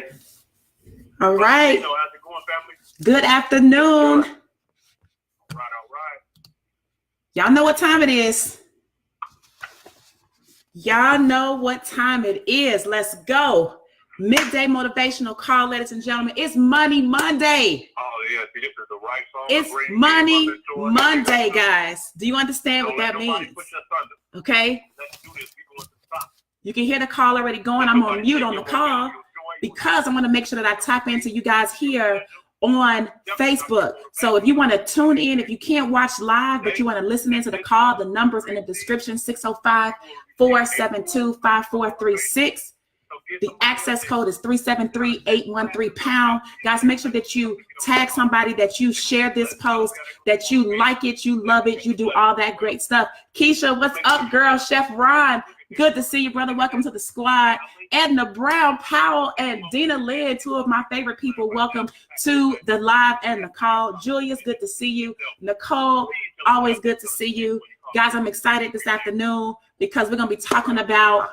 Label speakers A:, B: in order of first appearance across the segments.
A: today.
B: All right.
A: So how's it going, family?
B: Good afternoon.
A: All right.
B: Y'all know what time it is. Y'all know what time it is. Let's go. Midday motivational call, ladies and gentlemen. It's Money Monday.
A: Oh, yeah. See, this is the right song.
B: It's Money Monday, guys. Do you understand what that means? Okay.
A: Let's do this. People want to stop.
B: You can hear the call already going. I'm on mute on the call because I want to make sure that I tap into you guys here on Facebook. So if you want to tune in, if you can't watch live, but you want to listen into the call, the number's in the description, 605-472-5436. The access code is 373-813-pound. Guys, make sure that you tag somebody, that you share this post, that you like it, you love it, you do all that great stuff. Keisha, what's up, girl? Chef Ron, good to see you, brother. Welcome to the squad. Edna Brown, Powell, and Dina Lynn, two of my favorite people. Welcome to the live and the call. Julius, good to see you. Nicole, always good to see you. Guys, I'm excited this afternoon because we're going to be talking about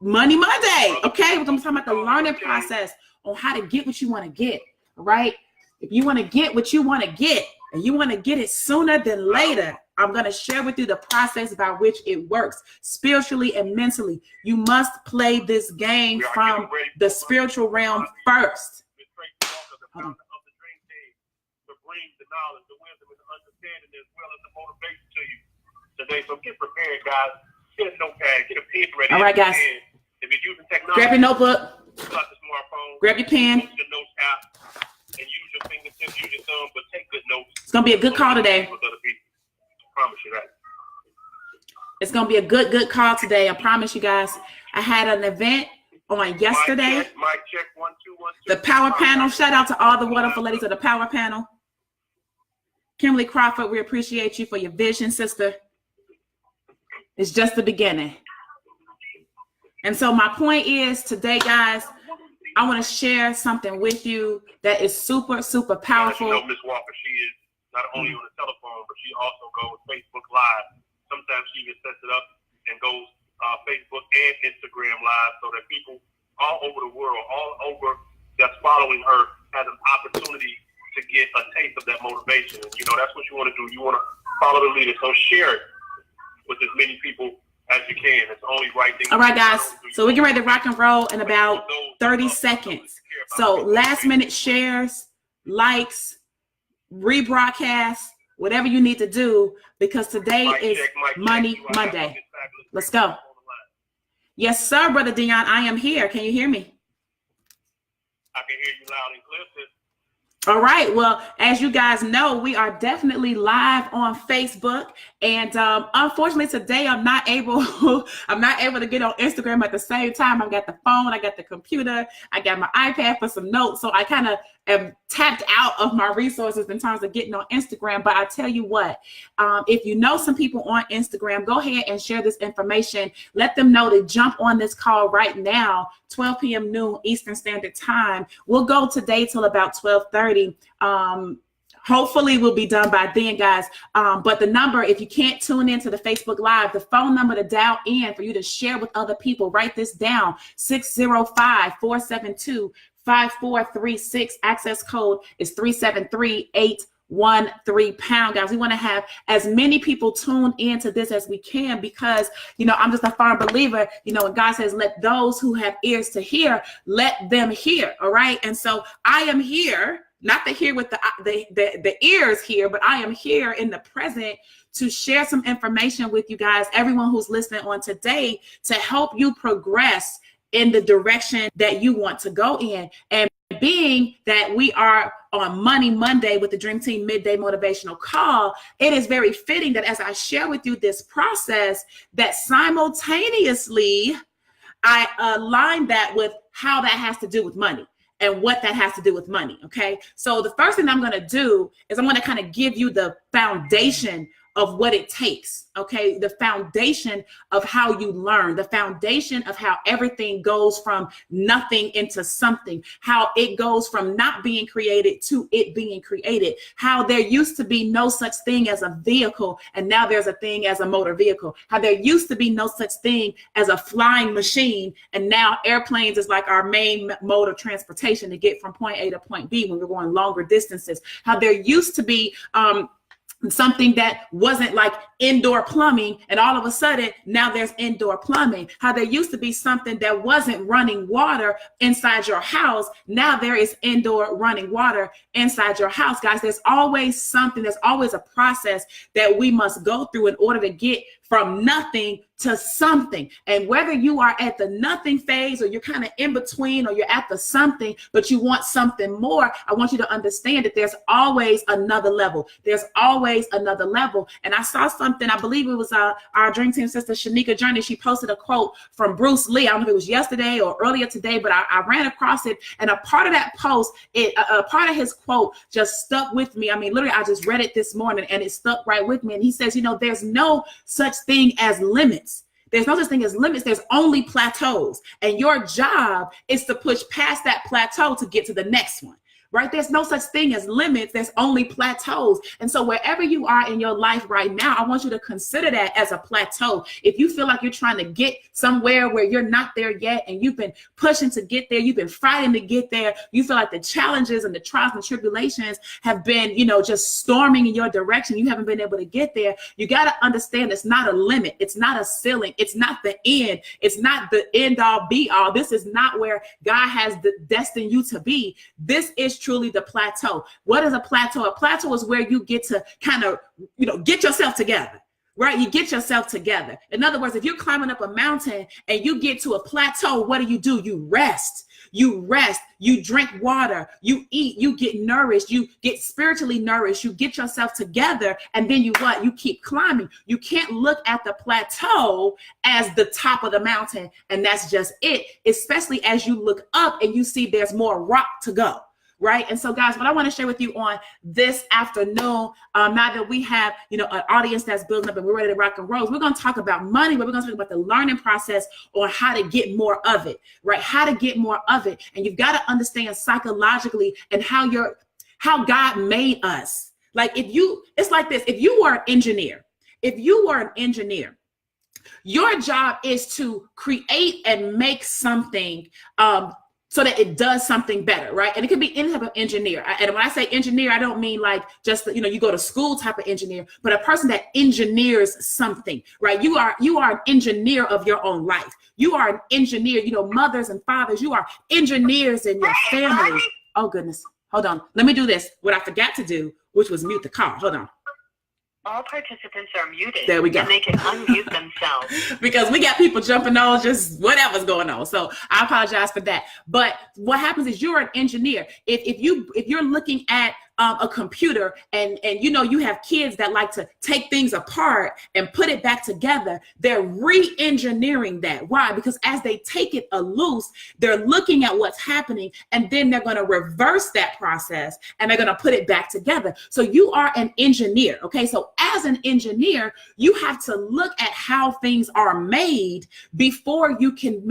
B: Money Monday, okay? We're going to be talking about the learning process on how to get what you want to get, right? If you want to get what you want to get, and you want to get it sooner than later, I'm going to share with you the process by which it works spiritually and mentally. You must play this game from the spiritual realm first.
A: Today, so get prepared, guys. Get a notepad, get a pen ready.
B: All right, guys.
A: If you're using technology,
B: grab your notebook,
A: smartphone,
B: grab your pen.
A: Use your notes app, and use your fingertips, use your thumb, but take good notes.
B: It's gonna be a good call today.
A: I promise you that.
B: It's gonna be a good call today. I promise you guys. I had an event on yesterday.
A: Mic check, 1 2 1 2.
B: The power panel. Shout out to all the wonderful ladies of the power panel. Kimberly Crawford, we appreciate you for your vision, sister. It's just the beginning. And so my point is today, guys, I want to share something with you that is super, super powerful.
A: You know, Ms. Walker, she is not only on the telephone, but she also goes Facebook Live. Sometimes she even sets it up and goes Facebook and Instagram Live so that people all over the world, all over that's following her, has an opportunity to get a taste of that motivation. And, you know, that's what you want to do. You want to follow the leader. So share it with as many people as you can. It's the only right thing.
B: All right, guys. So we're getting ready to rock and roll in about 30 seconds. So last minute shares, likes, rebroadcast, whatever you need to do, because today is Money Monday. Let's go. Yes, sir, Brother Dion. I am here. Can you hear me?
A: I can hear you loud and clear, sis.
B: All right. Well, as you guys know, we are definitely live on Facebook, and unfortunately today I'm not able to get on Instagram at the same time. I got the phone, I got the computer, I got my iPad for some notes, so I kind of am tapped out of my resources in terms of getting on Instagram. But I tell you what, if you know some people on Instagram, go ahead and share this information. Let them know to jump on this call right now, 12 p.m. noon Eastern Standard Time. We'll go today till about 12:30. Hopefully we'll be done by then, guys. But the number, if you can't tune into the Facebook Live, the phone number to dial in for you to share with other people, write this down, 605-472-5436. Access code is 373-813 pound. Guys, we want to have as many people tuned into this as we can, because, you know, I'm just a firm believer, you know, when God says, let those who have ears to hear, let them hear. All right. And so I am here, not to hear with the ears here, but I am here in the present to share some information with you guys, everyone who's listening on today, to help you progress in the direction that you want to go in. And being that we are on Money Monday with the Dream Team Midday Motivational Call, it is very fitting that as I share with you this process, that simultaneously I align that with how that has to do with money and what that has to do with money. Okay. So the first thing I'm going to do is I'm going to kind of give you the foundation of what it takes, okay? The foundation of how you learn, the foundation of how everything goes from nothing into something, how it goes from not being created to it being created, how there used to be no such thing as a vehicle, and now there's a thing as a motor vehicle, how there used to be no such thing as a flying machine, and now airplanes is like our main mode of transportation to get from point A to point B when we're going longer distances, how there used to be something that wasn't like indoor plumbing, and all of a sudden now there's indoor plumbing, how there used to be something that wasn't running water inside your house, now there is indoor running water inside your house. Guys, there's always something, there's always a process that we must go through in order to get from nothing to something. And whether you are at the nothing phase or you're kind of in between or you're at the something, but you want something more, I want you to understand that there's always another level. There's always another level. And I saw something, I believe it was our Dream Team sister, Shanika Journey. She posted a quote from Bruce Lee. I don't know if it was yesterday or earlier today, but I ran across it. And a part of that post, a part of his quote just stuck with me. I mean, literally, I just read it this morning and it stuck right with me. And he says, you know, there's no such thing as limits. There's no such thing as limits. There's only plateaus. And your job is to push past that plateau to get to the next one. Right? There's no such thing as limits. There's only plateaus. And so wherever you are in your life right now, I want you to consider that as a plateau. If you feel like you're trying to get somewhere where you're not there yet, and you've been pushing to get there, you've been fighting to get there, you feel like the challenges and the trials and tribulations have been, you know, just storming in your direction, you haven't been able to get there, you got to understand it's not a limit. It's not a ceiling. It's not the end. It's not the end all be all. This is not where God has destined you to be. This is truly the plateau. What is a plateau? A plateau is where you get to kind of, you know, get yourself together, right? You get yourself together. In other words, if you're climbing up a mountain and you get to a plateau, what do? You rest. You rest, you drink water, you eat, you get nourished, you get spiritually nourished, you get yourself together, and then you what? You keep climbing. You can't look at the plateau as the top of the mountain, and that's just it, especially as you look up and you see there's more rock to go. Right. And so, guys, what I want to share with you on this afternoon, now that we have, you know, an audience that's building up and we're ready to rock and roll, we're going to talk about money, but we're going to talk about the learning process on how to get more of it. Right. How to get more of it. And you've got to understand psychologically and how God made us. Like it's like this. If you were an engineer, your job is to create and make something so that it does something better, right? And it could be any type of engineer. And when I say engineer, I don't mean like just, you know, you go to school type of engineer, but a person that engineers something, right? You are an engineer of your own life. You are an engineer, you know, mothers and fathers, you are engineers in your family. Oh goodness, hold on. Let me do this. What I forgot to do, which was mute the call. Hold on.
C: All participants are muted.
B: There we go.
C: And they can unmute themselves.
B: Because we got people jumping on just whatever's going on. So I apologize for that. But what happens is you're an engineer. If you're looking at a computer and you know, you have kids that like to take things apart and put it back together, they're re-engineering that. Why? Because as they take it loose, they're looking at what's happening, and then they're going to reverse that process and they're going to put it back together. So you are an engineer. Okay. So as an engineer, you have to look at how things are made before you can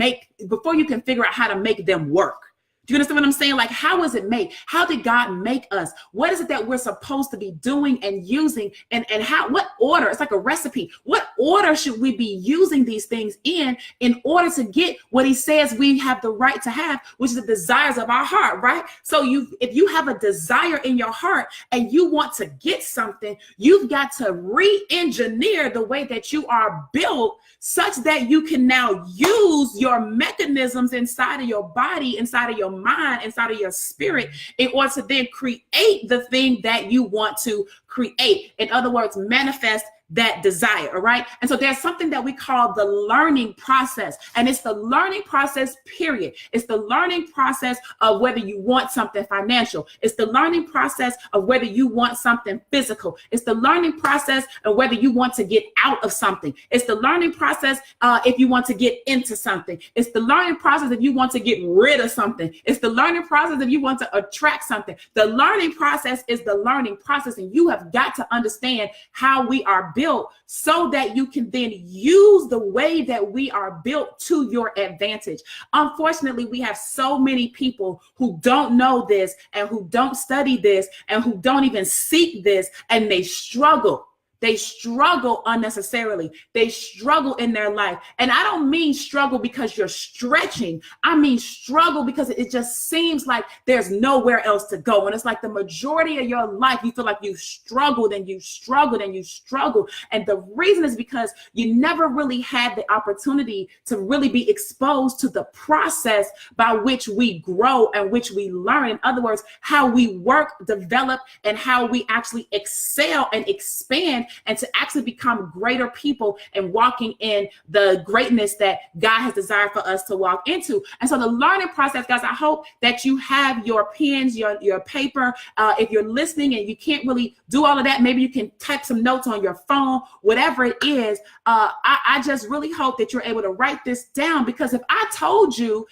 B: figure out how to make them work. Do you understand what I'm saying? Like, how is it made? How did God make us? What is it that we're supposed to be doing and using? And what order? It's like a recipe. What order should we be using these things in order to get what he says we have the right to have, which is the desires of our heart, right? So if you have a desire in your heart and you want to get something, you've got to re-engineer the way that you are built such that you can now use your mechanisms inside of your body, inside of your mind, inside of your spirit, in order to then create the thing that you want to create. In other words, manifest that desire, all right? And so there's something that we call the learning process, and it's the learning process, period. It's the learning process of whether you want something financial. It's the learning process of whether you want something physical. It's the learning process of whether you want to get out of something. It's the learning process if you want to get into something. It's the learning process if you want to get rid of something. It's the learning process if you want to attract something. The learning process is the learning process, and you have got to understand how we are built built so that you can then use the way that we are built to your advantage. Unfortunately, we have so many people who don't know this and who don't study this and who don't even seek this, and they struggle. They struggle unnecessarily. They struggle in their life. And I don't mean struggle because you're stretching. I mean struggle because it just seems like there's nowhere else to go. And it's like the majority of your life, you feel like you struggled and you struggled and you struggled. And the reason is because you never really had the opportunity to really be exposed to the process by which we grow and which we learn. In other words, how we work, develop, and how we actually excel and expand, and to actually become greater people and walking in the greatness that God has desired for us to walk into. And so the learning process, guys, I hope that you have your pens, your paper. If you're listening and you can't really do all of that, maybe you can type some notes on your phone, whatever it is. I just really hope that you're able to write this down, because if I told you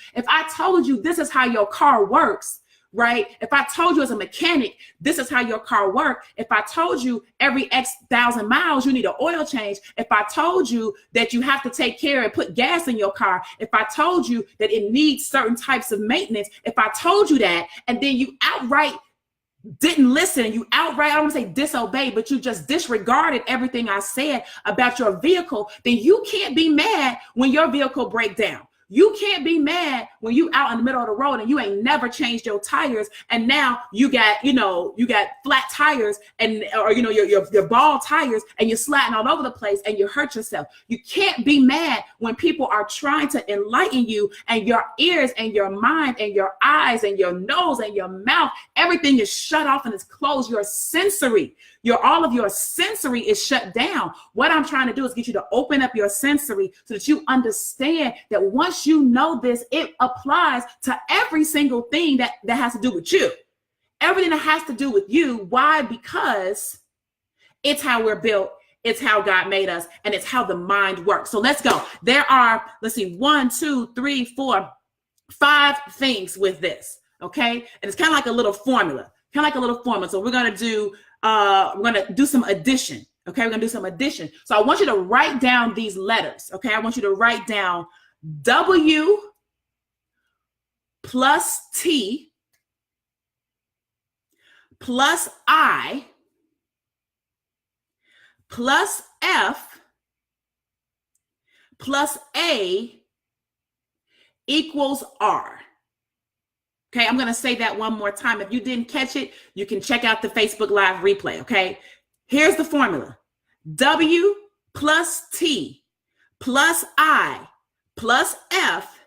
B: this is how your car works, right? If I told you as a mechanic, this is how your car works. If I told you every X thousand miles, you need an oil change. If I told you that you have to take care and put gas in your car. If I told you that it needs certain types of maintenance. If I told you that, and then you outright didn't listen, you outright, I don't want to say disobeyed, but you just disregarded everything I said about your vehicle, then you can't be mad when your vehicle breaks down. You can't be mad when you out in the middle of the road and you ain't never changed your tires, and now you got flat tires or your bald tires, and you're sliding all over the place and you hurt yourself. You can't be mad when people are trying to enlighten you, and your ears and your mind and your eyes and your nose and your mouth, everything is shut off and it's closed. All of your sensory is shut down. What I'm trying to do is get you to open up your sensory so that you understand that once you know this, it applies to every single thing that has to do with you. Everything that has to do with you. Why? Because it's how we're built. It's how God made us, and it's how the mind works. So let's go. There are, 1, 2, 3, 4, 5 things with this. Okay. And it's kind of like a little formula. So we're going to do some addition. Okay. We're going to do some addition. So I want you to write down these letters. Okay. I want you to write down W plus T plus I plus F plus A equals R. Okay, I'm going to say that one more time. If you didn't catch it, you can check out the Facebook Live replay, okay? Here's the formula. W plus T plus I plus F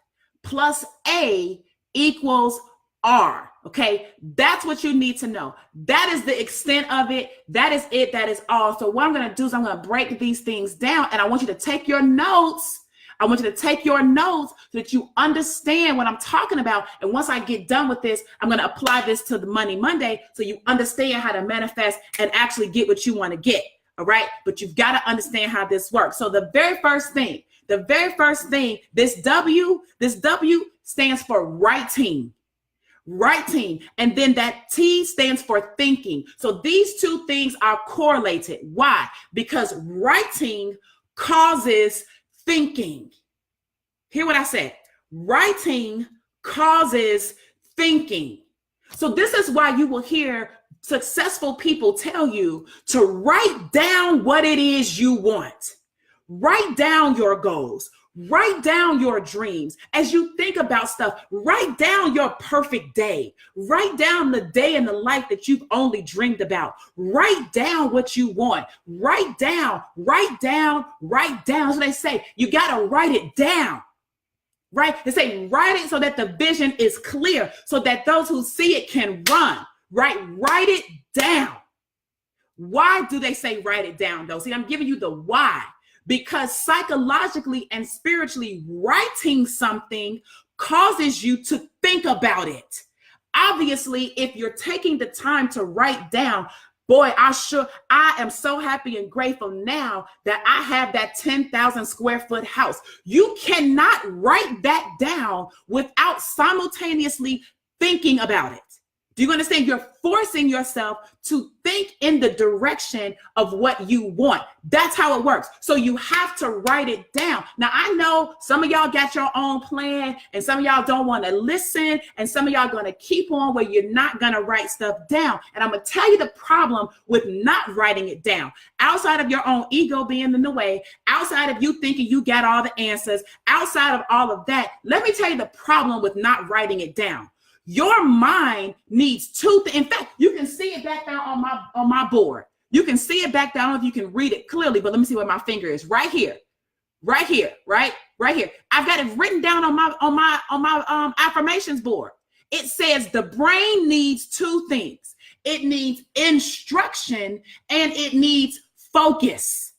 B: plus A equals R, okay? That's what you need to know. That is the extent of it. That is it. That is all. So what I'm going to do is I'm going to break these things down, and I want you to take your notes. I want you to take your notes so that you understand what I'm talking about. And once I get done with this, I'm going to apply this to the Money Monday so you understand how to manifest and actually get what you want to get. All right. But you've got to understand how this works. So the very first thing, this W stands for writing. Writing. And then that T stands for thinking. So these two things are correlated. Why? Because writing causes thinking. Hear what I said. Writing causes thinking. So this is why you will hear successful people tell you to write down what it is you want. Write down your goals. Write down your dreams. As you think about stuff, write down your perfect day. Write down the day in the life that you've only dreamed about. Write down what you want. Write down. So they say, you got to write it down. Right? They say, write it so that the vision is clear, so that those who see it can run. Right? Write it down. Why do they say write it down, though? See, I'm giving you the why. Because psychologically and spiritually, writing something causes you to think about it. Obviously, if you're taking the time to write down, boy, I am so happy and grateful now that I have that 10,000 square foot house. You cannot write that down without simultaneously thinking about it. Do you understand? You're forcing yourself to think in the direction of what you want. That's how it works. So you have to write it down. Now, I know some of y'all got your own plan and some of y'all don't want to listen and some of y'all going to keep on where you're not going to write stuff down. And I'm going to tell you the problem with not writing it down. Outside of your own ego being in the way, outside of you thinking you got all the answers, outside of all of that, let me tell you the problem with not writing it down. Your mind needs two things. In fact, you can see it back down on my board. You can see it back down. I don't know if you can read it clearly, but let me see where my finger is. Right here, right here. I've got it written down on my affirmations board. It says the brain needs two things. It needs instruction and it needs focus.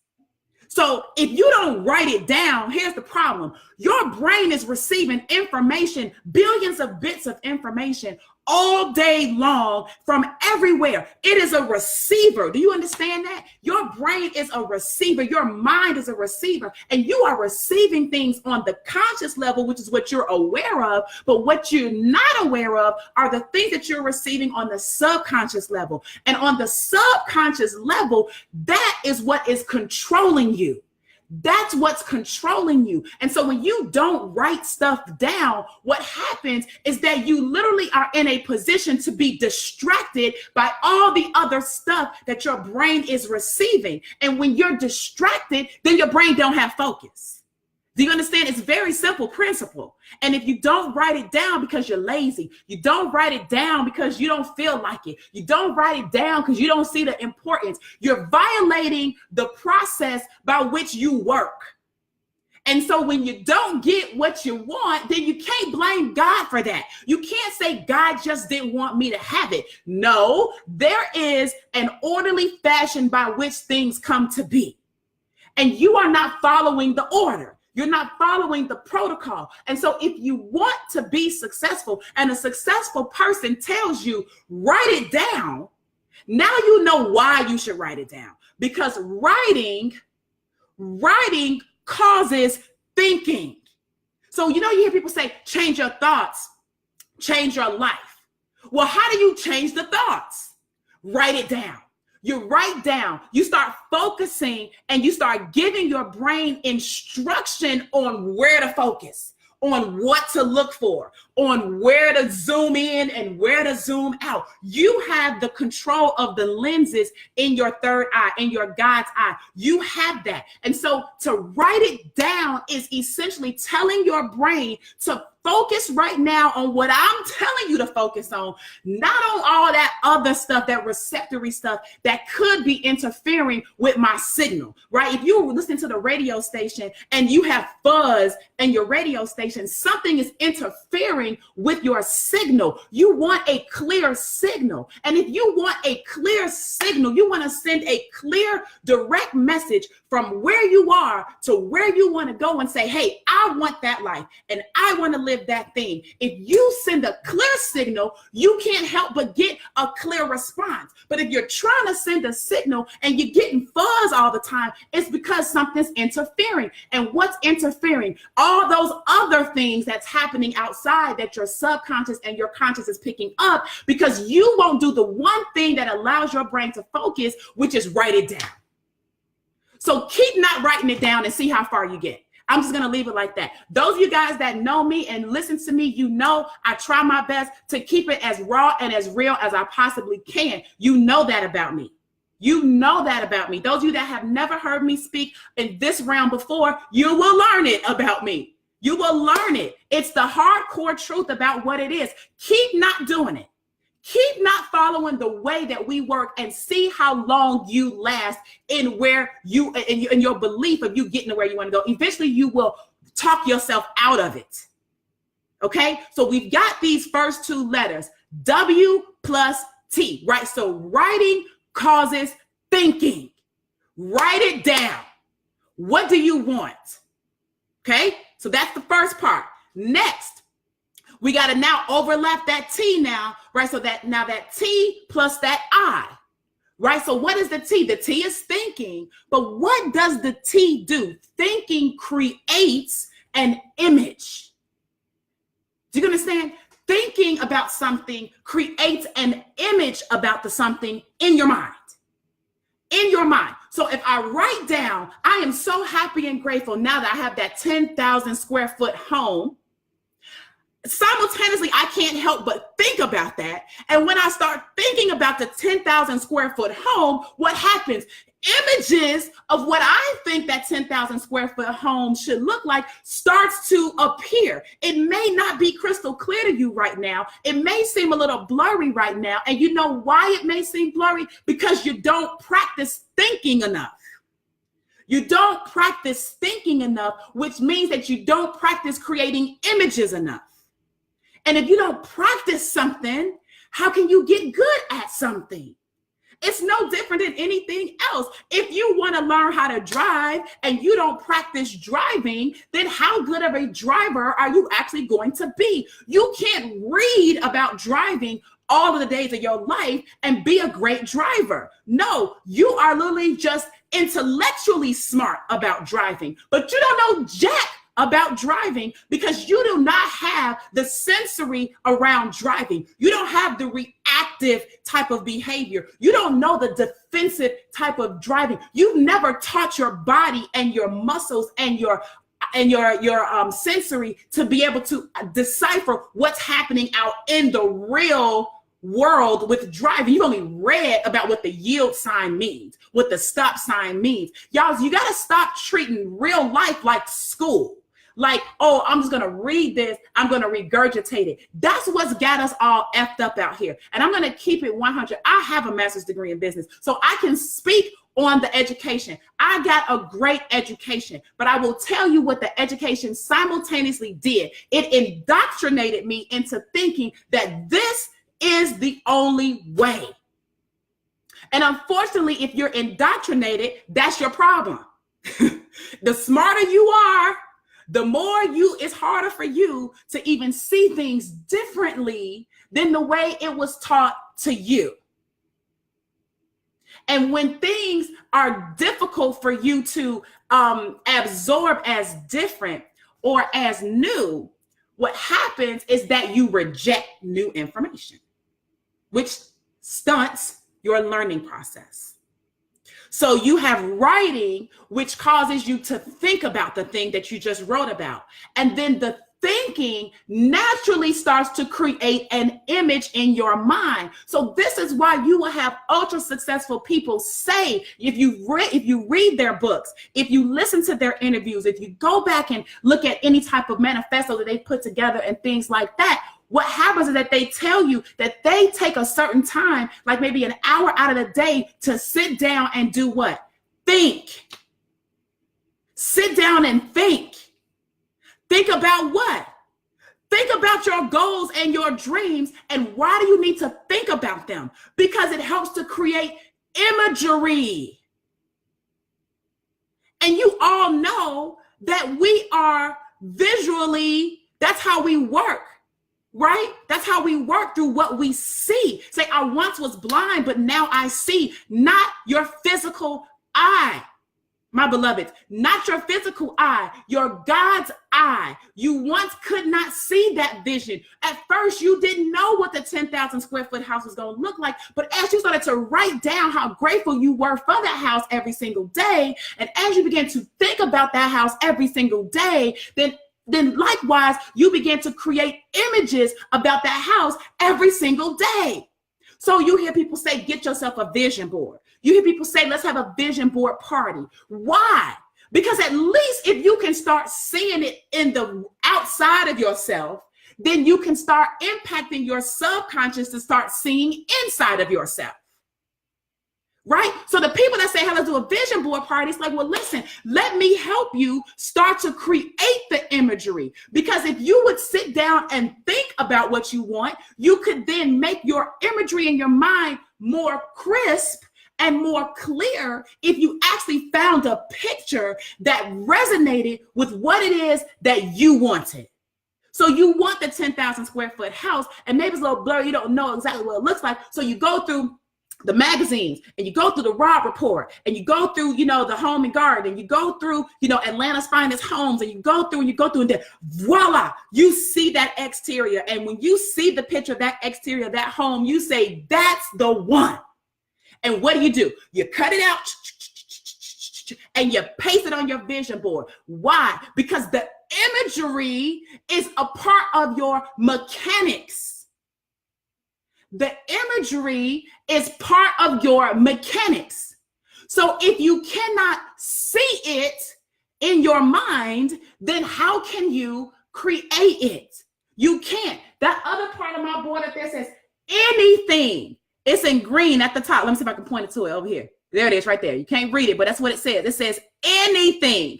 B: So if you don't write it down, here's the problem. Your brain is receiving information, billions of bits of information all day long from everywhere. It is a receiver. Do you understand that? Your brain is a receiver. Your mind is a receiver. And you are receiving things on the conscious level, which is what you're aware of. But what you're not aware of are the things that you're receiving on the subconscious level. And on the subconscious level, that is what is controlling you. That's what's controlling you. And so when you don't write stuff down, what happens is that you literally are in a position to be distracted by all the other stuff that your brain is receiving. And when you're distracted, then your brain don't have focus. Do you understand? It's a very simple principle. And if you don't write it down because you're lazy, you don't write it down because you don't feel like it, you don't write it down because you don't see the importance, you're violating the process by which you work. And so when you don't get what you want, then you can't blame God for that. You can't say God just didn't want me to have it. No, there is an orderly fashion by which things come to be. And you are not following the order. You're not following the protocol. And so if you want to be successful and a successful person tells you, write it down, now you know why you should write it down. Because writing causes thinking. So, you hear people say, change your thoughts, change your life. Well, how do you change the thoughts? Write it down. You write down, you start focusing, and you start giving your brain instruction on where to focus, on what to look for, on where to zoom in and where to zoom out. You have the control of the lenses in your third eye, in your God's eye. You have that. And so to write it down is essentially telling your brain to focus right now on what I'm telling you to focus on, not on all that other stuff, that receptory stuff that could be interfering with my signal, right? If you listen to the radio station and you have fuzz in your radio station, something is interfering with your signal. You want a clear signal. And if you want a clear signal, you want to send a clear, direct message from where you are to where you want to go and say, hey, I want that life and I want to live that thing. If you send a clear signal, you can't help but get a clear response. But if you're trying to send a signal and you're getting fuzz all the time, it's because something's interfering. And what's interfering? All those other things that's happening outside that your subconscious and your conscious is picking up, because you won't do the one thing that allows your brain to focus, which is write it down. So keep not writing it down and see how far you get. I'm just going to leave it like that. Those of you guys that know me and listen to me, you know I try my best to keep it as raw and as real as I possibly can. You know that about me. You know that about me. Those of you that have never heard me speak in this realm before, you will learn it about me. You will learn it. It's the hardcore truth about what it is. Keep not doing it. Keep not following the way that we work and see how long you last in where you, in your belief of you getting to where you want to go. Eventually you will talk yourself out of it. Okay. So we've got these first two letters, W plus T, right? So writing causes thinking. Write it down. What do you want? Okay. So that's the first part. Next, we got to now overlap that T now, right? So that now that T plus that I, right? So what is the T? The T is thinking, but what does the T do? Thinking creates an image. Do you understand? thinking about something creates an image about the something in your mind. In your mind. So if I write down, I am so happy and grateful now that I have that 10,000 square foot home, simultaneously, I can't help but think about that. And when I start thinking about the 10,000 square foot home, what happens? Images of what I think that 10,000 square foot home should look like starts to appear. It may not be crystal clear to you right now. It may seem a little blurry right now. And you know why it may seem blurry? Because you don't practice thinking enough. You don't practice thinking enough, which means that you don't practice creating images enough. And if you don't practice something, how can you get good at something? It's no different than anything else. If you want to learn how to drive and you don't practice driving, then how good of a driver are you actually going to be? You can't read about driving all of the days of your life and be a great driver. No, you are literally just intellectually smart about driving, but you don't know jack about driving because you do not have the sensory around driving. You don't have the reactive type of behavior. You don't know the defensive type of driving. You've never taught your body and your muscles and your sensory to be able to decipher what's happening out in the real world with driving. You've only read about what the yield sign means, what the stop sign means. Y'all, you got to stop treating real life like school. Like, oh, I'm just going to read this. I'm going to regurgitate it. That's what's got us all effed up out here. And I'm going to keep it 100. I have a master's degree in business, so I can speak on the education. I got a great education, but I will tell you what the education simultaneously did. It indoctrinated me into thinking that this is the only way. And unfortunately, if you're indoctrinated, that's your problem. The smarter you are, the more it's harder for you to even see things differently than the way it was taught to you. And when things are difficult for you to absorb as different or as new, what happens is that you reject new information, which stunts your learning process. So you have writing, which causes you to think about the thing that you just wrote about. And then the thinking naturally starts to create an image in your mind. So this is why you will have ultra successful people say, if you read their books, if you listen to their interviews, if you go back and look at any type of manifesto that they put together and things like that, what happens is that they tell you that they take a certain time, like maybe an hour out of the day, to sit down and do what? Think. Sit down and think. Think about what? Think about your goals and your dreams. And why do you need to think about them? Because it helps to create imagery. And you all know that we are visually, that's how we work. Right? That's how we work through what we see. Say, I once was blind, but now I see. Not your physical eye, my beloveds, not your physical eye, your God's eye. You once could not see that vision. At first, you didn't know what the 10,000 square foot house was going to look like. But as you started to write down how grateful you were for that house every single day, and as you began to think about that house every single day, then likewise, you begin to create images about that house every single day. So you hear people say, get yourself a vision board. You hear people say, let's have a vision board party. Why? Because at least if you can start seeing it in the outside of yourself, then you can start impacting your subconscious to start seeing inside of yourself. Right? So the people that say, hey, let's do a vision board party, it's like, well, listen, let me help you start to create the imagery. Because if you would sit down and think about what you want, you could then make your imagery in your mind more crisp and more clear if you actually found a picture that resonated with what it is that you wanted. So you want the 10,000 square foot house, and maybe it's a little blurry, you don't know exactly what it looks like. So you go through the magazines, and you go through the Robb Report, and you go through, the Home and Garden, and you go through, Atlanta's Finest Homes, and you go through, and then voila, you see that exterior. And when you see the picture of that exterior, that home, you say, that's the one. And what do? You cut it out and you paste it on your vision board. Why? Because the imagery is a part of your mechanics. The imagery is part of your mechanics. So if you cannot see it in your mind, then how can you create it? You can't. That other part of my board up there says anything. It's in green at the top. Let me see if I can point it to it over here. There it is right there. You can't read it, but that's what it says. It says anything.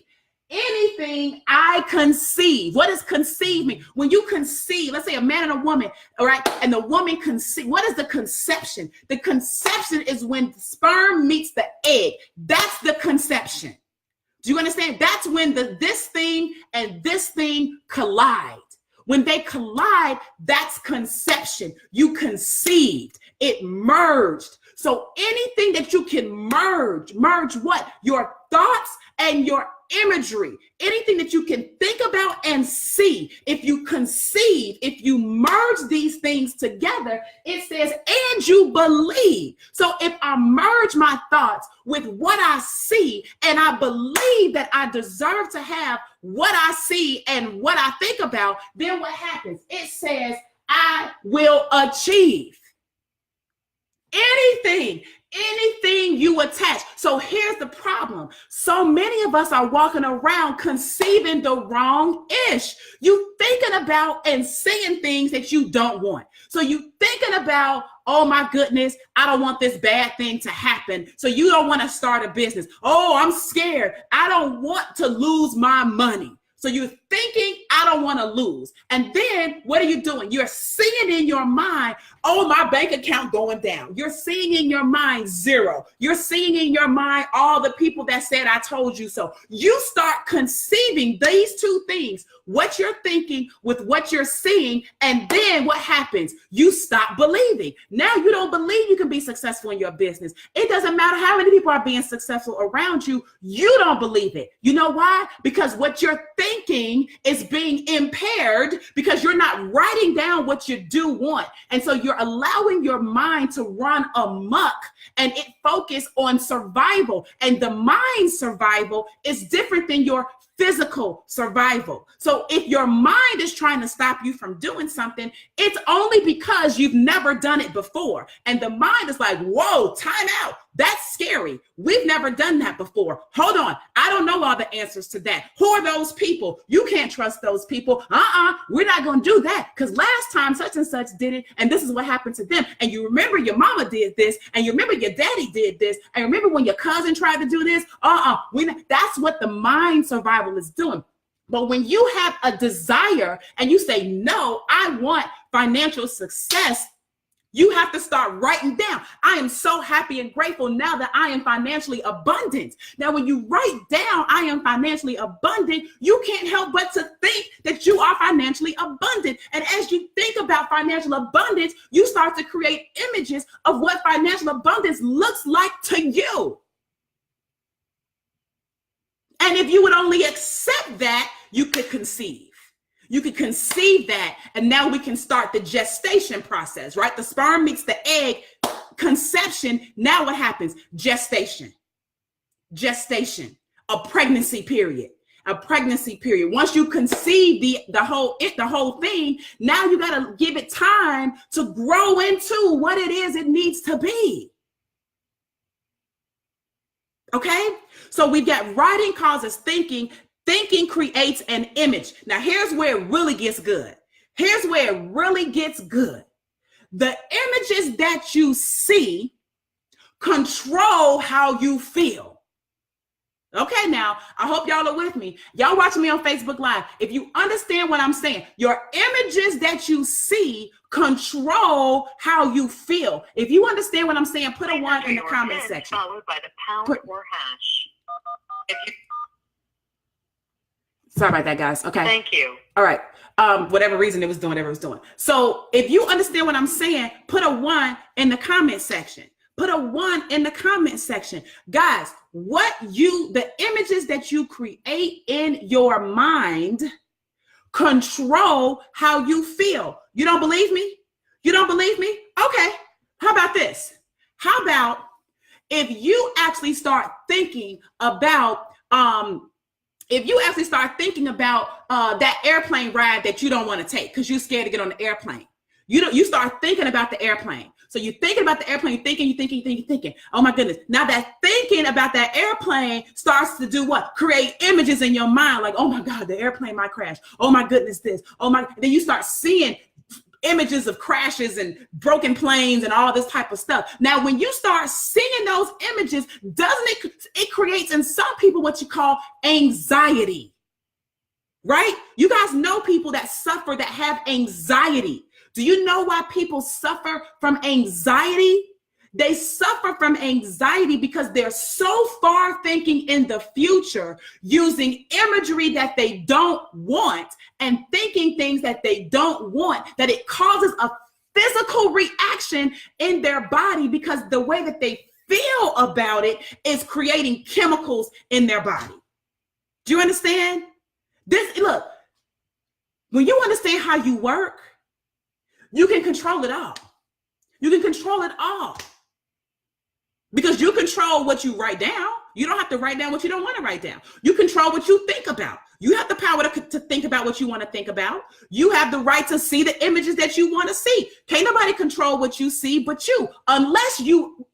B: Anything I conceive. What does conceive mean? When you conceive, let's say a man and a woman, all right, and the woman conceive. What is the conception? The conception is when the sperm meets the egg. That's the conception. Do you understand? That's when this thing and this thing collide. When they collide, that's conception. You conceived. It merged. So anything that you can merge what? Your thoughts and your imagery, anything that you can think about and see. If you conceive, if you merge these things together, it says, and you believe. So if I merge my thoughts with what I see, and I believe that I deserve to have what I see and what I think about, then what happens? It says, I will achieve. Anything you attach. So here's the problem. So many of us are walking around conceiving the wrong ish. You thinking about and saying things that you don't want. So you thinking about, oh my goodness, I don't want this bad thing to happen. So you don't want to start a business. Oh, I'm scared. I don't want to lose my money. So you're thinking, I don't want to lose. And then what are you doing? You're seeing in your mind, oh, my bank account going down. You're seeing in your mind zero. You're seeing in your mind all the people that said, I told you so. You start conceiving these two things, what you're thinking with what you're seeing. And then what happens? You stop believing. Now you don't believe you can be successful in your business. It doesn't matter how many people are being successful around you. You don't believe it. You know why? Because what you're thinking is being impaired because you're not writing down what you do want. And so you're allowing your mind to run amok and it focus on survival. And the mind survival is different than your physical survival. So if your mind is trying to stop you from doing something, it's only because you've never done it before. And the mind is like, whoa, time out. That's scary. We've never done that before. Hold on. I don't know all the answers to that. Who are those people? You can't trust those people. We're not going to do that because last time such and such did it. And this is what happened to them. And you remember your mama did this. And you remember your daddy did this. And remember when your cousin tried to do this? That's what the mind survival is doing. But when you have a desire and you say, no, I want financial success, you have to start writing down. I am so happy and grateful now that I am financially abundant. Now, when you write down, I am financially abundant, you can't help but to think that you are financially abundant. And as you think about financial abundance, you start to create images of what financial abundance looks like to you. And if you would only accept that, you could conceive. You could conceive that, and now we can start the gestation process, right? The sperm meets the egg, conception. Now what happens? Gestation, a pregnancy period. Once you conceive the whole thing, now you got to give it time to grow into what it is it needs to be. Okay, so we've got writing causes thinking. Thinking creates an image. Now, here's where it really gets good. The images that you see control how you feel. Okay, now, I hope y'all are with me. Y'all watching me on Facebook Live. If you understand what I'm saying, your images that you see control how you feel. If you understand what I'm saying, put a 1 in the comment section.
C: Followed by the pound or hash.
B: Sorry about that, guys. Okay.
C: Thank you.
B: All right. Whatever reason it was doing. So if you understand what I'm saying, put a 1 in the comment section. Put a 1 in the comment section. Guys, the images that you create in your mind control how you feel. You don't believe me? You don't believe me? Okay. How about this? How about if you actually start thinking about that airplane ride that you don't want to take because you're scared to get on the airplane. You start thinking about the airplane. So you're thinking about the airplane, you're thinking. Oh my goodness. Now that thinking about that airplane starts to do what? Create images in your mind like, oh my God, the airplane might crash. Oh my goodness, this. Oh my. Then you start seeing images of crashes and broken planes and all this type of stuff. Now, when you start seeing those images, it creates in some people what you call anxiety, right? You guys know people that suffer, that have anxiety. Do you know why people suffer from anxiety? They suffer from anxiety because they're so far thinking in the future, using imagery that they don't want and thinking things that they don't want, that it causes a physical reaction in their body because the way that they feel about it is creating chemicals in their body. Do you understand? Look, when you understand how you work, you can control it all. You can control it all. Because you control what you write down. You don't have to write down what you don't want to write down. You control what you think about. You have the power to think about what you want to think about. You have the right to see the images that you want to see. Can't nobody control what you see but you, unless you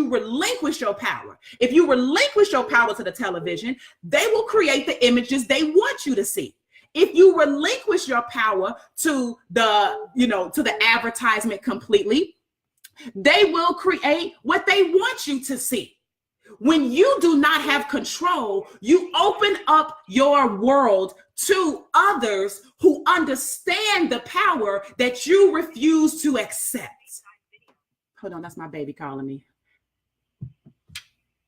B: relinquish your power. If you relinquish your power to the television, they will create the images they want you to see. If you relinquish your power to the advertisement completely, they will create what they want you to see. When you do not have control, you open up your world to others who understand the power that you refuse to accept. Hold on, that's my baby calling me.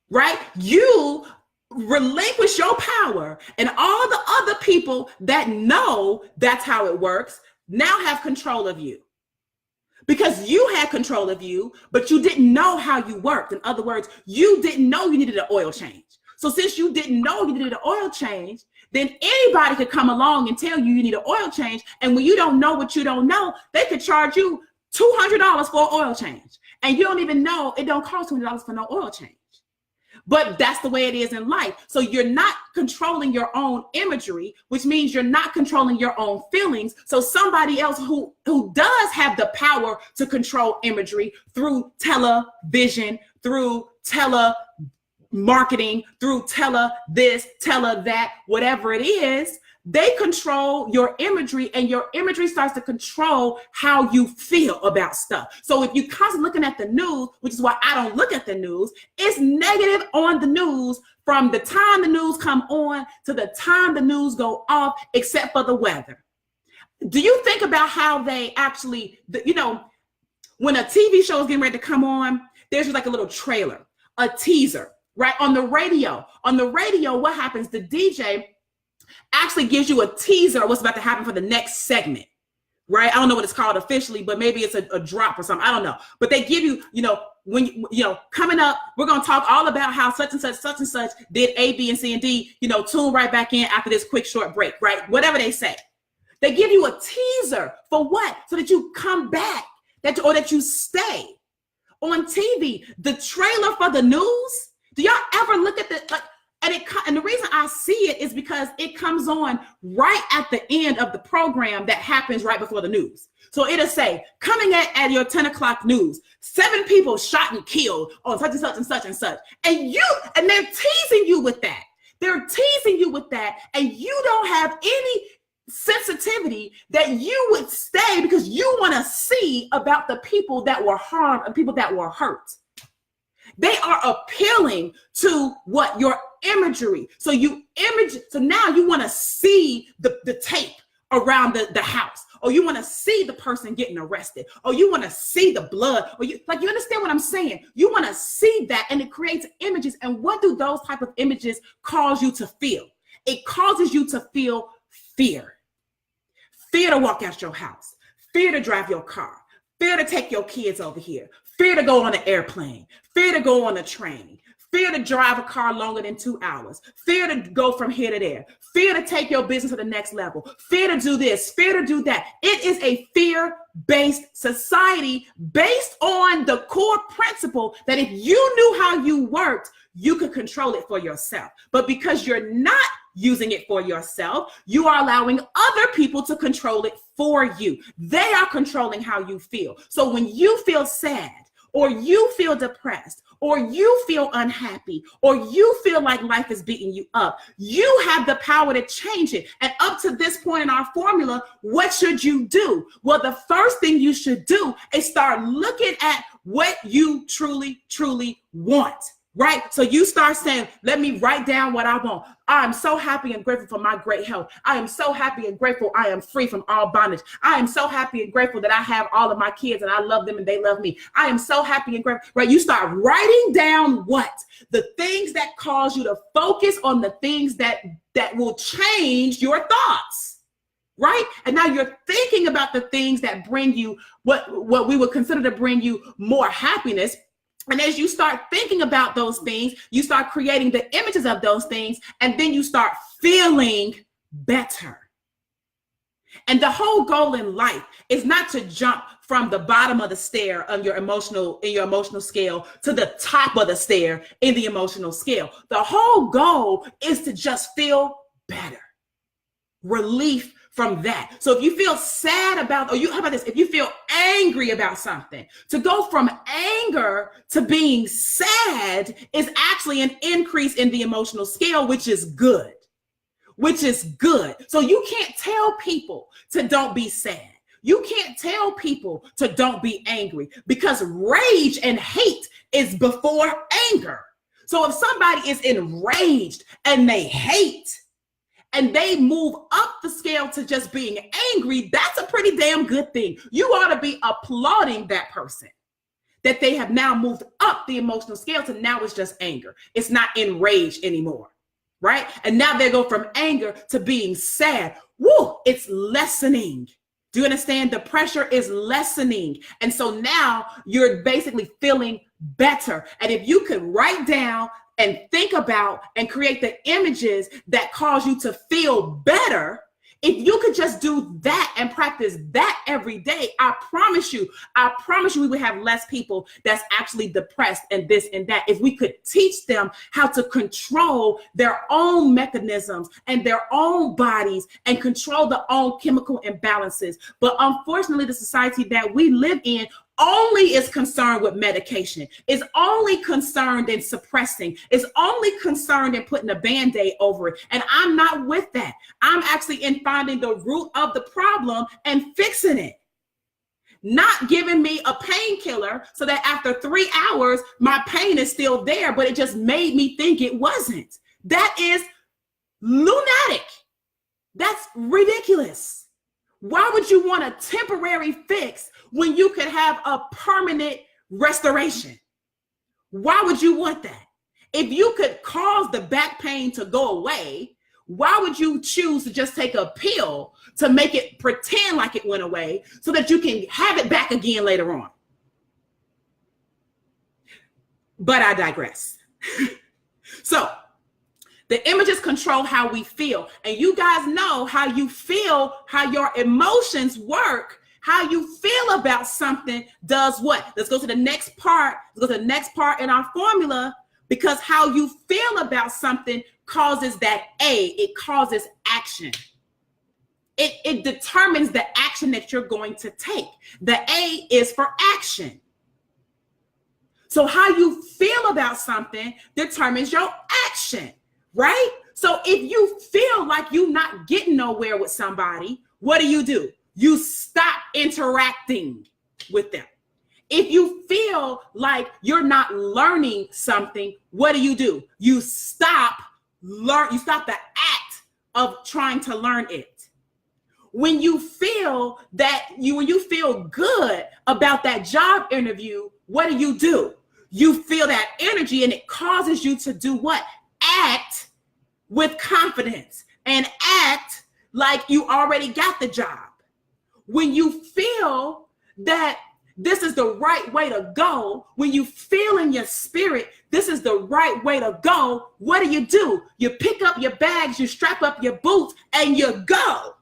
B: Right? You relinquish your power, and all the other people that know that's how it works now have control of you. Because you had control of you, but you didn't know how you worked. In other words, you didn't know you needed an oil change. So since you didn't know you needed an oil change, then anybody could come along and tell you need an oil change. And when you don't know what you don't know, they could charge you $200 for an oil change. And you don't even know it don't cost $200 for no oil change. But that's the way it is in life. So you're not controlling your own imagery, which means you're not controlling your own feelings. So somebody else who does have the power to control imagery through television, through telemarketing, through this, that, whatever it is, they control your imagery, and your imagery starts to control how you feel about stuff. So if you're constantly looking at the news, which is why I don't look at the news, it's negative on the news from the time the news come on to the time the news go off, except for the weather. Do you think about how they actually, when a TV show is getting ready to come on, there's just like a little trailer, a teaser, right? On the radio, what happens? The DJ actually gives you a teaser of what's about to happen for the next segment, right? I don't know what it's called officially, but maybe it's a drop or something. I don't know. But they give you, coming up, we're going to talk all about how such and such did A, B, and C, and D, tune right back in after this quick short break, right? Whatever they say. They give you a teaser for what? So that you come back, or that you stay. On TV, the trailer for the news, do y'all ever look at and the reason I see it is because it comes on right at the end of the program that happens right before the news. So it'll say, coming at your 10 o'clock news, 7 people shot and killed on such and such and such and such. And they're teasing you with that. And you don't have any sensitivity that you would stay because you want to see about the people that were harmed and people that were hurt. They are appealing to what? Your imagery. So now you want to see the tape around the house, or you want to see the person getting arrested, or you want to see the blood, or you understand what I'm saying? You want to see that, and it creates images. And what do those type of images cause you to feel? It causes you to feel fear. Fear to walk out your house, fear to drive your car, fear to take your kids over here, fear to go on an airplane, fear to go on a train, fear to drive a car longer than 2 hours, fear to go from here to there, fear to take your business to the next level, fear to do this, fear to do that. It is a fear-based society based on the core principle that if you knew how you worked, you could control it for yourself. But because you're not using it for yourself, you are allowing other people to control it for you. They are controlling how you feel. So when you feel sad, or you feel depressed, or you feel unhappy, or you feel like life is beating you up, you have the power to change it. And up to this point in our formula, what should you do? Well, the first thing you should do is start looking at what you truly, truly want. Right? So you start saying, let me write down what I want. I am so happy and grateful for my great health. I am so happy and grateful I am free from all bondage. I am so happy and grateful that I have all of my kids and I love them and they love me. I am so happy and grateful. Right? You start writing down what? The things that cause you to focus on the things that will change your thoughts. Right? And now you're thinking about the things that bring you what we would consider to bring you more happiness. And as you start thinking about those things, you start creating the images of those things, and then you start feeling better. And the whole goal in life is not to jump from the bottom of the stair of your emotional scale to the top of the stair in the emotional scale. The whole goal is to just feel better. Relief from that. So if you feel sad about, how about this? If you feel angry about something, to go from anger to being sad is actually an increase in the emotional scale, which is good. So you can't tell people to don't be sad. You can't tell people to don't be angry because rage and hate is before anger. So if somebody is enraged and they hate, and they move up the scale to just being angry, that's a pretty damn good thing. You ought to be applauding that person, that they have now moved up the emotional scale to now it's just anger. It's not enraged anymore, right? And now they go from anger to being sad. Woo, it's lessening. Do you understand? The pressure is lessening. And so now you're basically feeling better. And if you could write down and think about and create the images that cause you to feel better, if you could just do that and practice that every day, I promise you we would have less people that's actually depressed and this and that. If we could teach them how to control their own mechanisms and their own bodies and control their own chemical imbalances. But unfortunately, the society that we live in only is concerned with medication, is only concerned in suppressing, is only concerned in putting a Band-Aid over it. And I'm not with that. I'm actually in finding the root of the problem and fixing it. Not giving me a painkiller so that after 3 hours, my pain is still there, but it just made me think it wasn't. That is lunatic. That's ridiculous. Why would you want a temporary fix when you could have a permanent restoration? Why would you want that? If you could cause the back pain to go away, why would you choose to just take a pill to make it pretend like it went away so that you can have it back again later on? But I digress. So, the images control how we feel. And you guys know how you feel, how your emotions work, how you feel about something does what? Let's go to the next part. Let's go to the next part in our formula, because how you feel about something causes that it causes action. It determines the action that you're going to take. The A is for action. So how you feel about something determines your action. Right? So if you feel like you're not getting nowhere with somebody, what do? You stop interacting with them. If you feel like you're not learning something, what do? You stop the act of trying to learn it. When you feel good about that job interview, what do? You feel that energy and it causes you to do what? Act with confidence and act like you already got the job. When you feel that this is the right way to go, when you feel in your spirit, this is the right way to go, what do? You pick up your bags, you strap up your boots, and you go.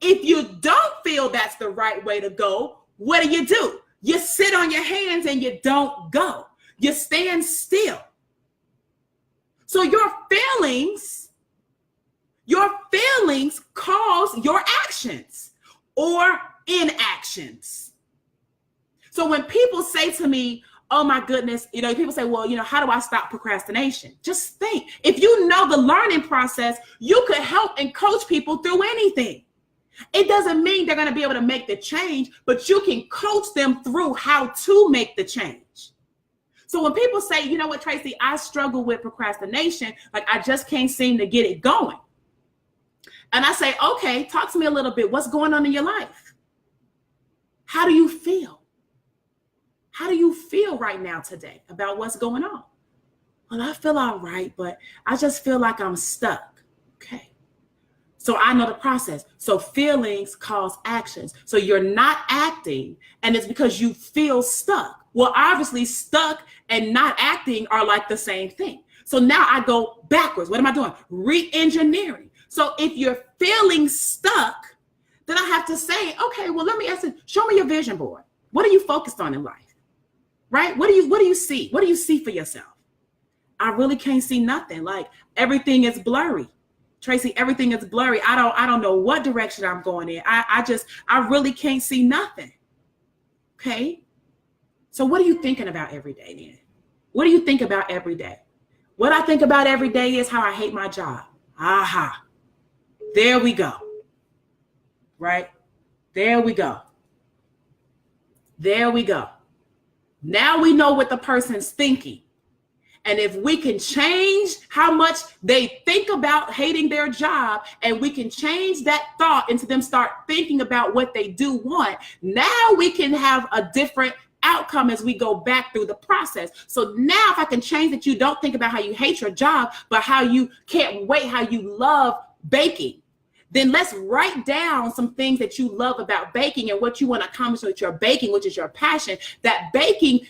B: If you don't feel that's the right way to go, what do? You sit on your hands and you don't go. You stand still. So your feelings cause your actions or inactions. So when people say to me, oh my goodness, people say, well, how do I stop procrastination? Just think, if you know the learning process, you could help and coach people through anything. It doesn't mean they're going to be able to make the change, but you can coach them through how to make the change. So when people say, you know what, Tracy, I struggle with procrastination, like I just can't seem to get it going. And I say, okay, talk to me a little bit. What's going on in your life? How do you feel? How do you feel right now today about what's going on? Well, I feel all right, but I just feel like I'm stuck. Okay. So I know the process. So feelings cause actions. So you're not acting, and it's because you feel stuck. Well, obviously stuck and not acting are like the same thing. So now I go backwards. What am I doing? Re-engineering. So if you're feeling stuck, then I have to say, okay, well, let me ask you, show me your vision board. What are you focused on in life? Right? What do you see? What do you see for yourself? I really can't see nothing. Like everything is blurry. Tracy, everything is blurry. I don't know what direction I'm going in. I really can't see nothing. Okay. So what are you thinking about every day then? What do you think about every day? What I think about every day is how I hate my job. Aha. There we go. Right? There we go. There we go. Now we know what the person's thinking. And if we can change how much they think about hating their job, and we can change that thought into them start thinking about what they do want, now we can have a different outcome as we go back through the process. So now if I can change that you don't think about how you hate your job, but how you can't wait, how you love baking, then let's write down some things that you love about baking and what you want to accomplish with your baking, which is your passion. That baking,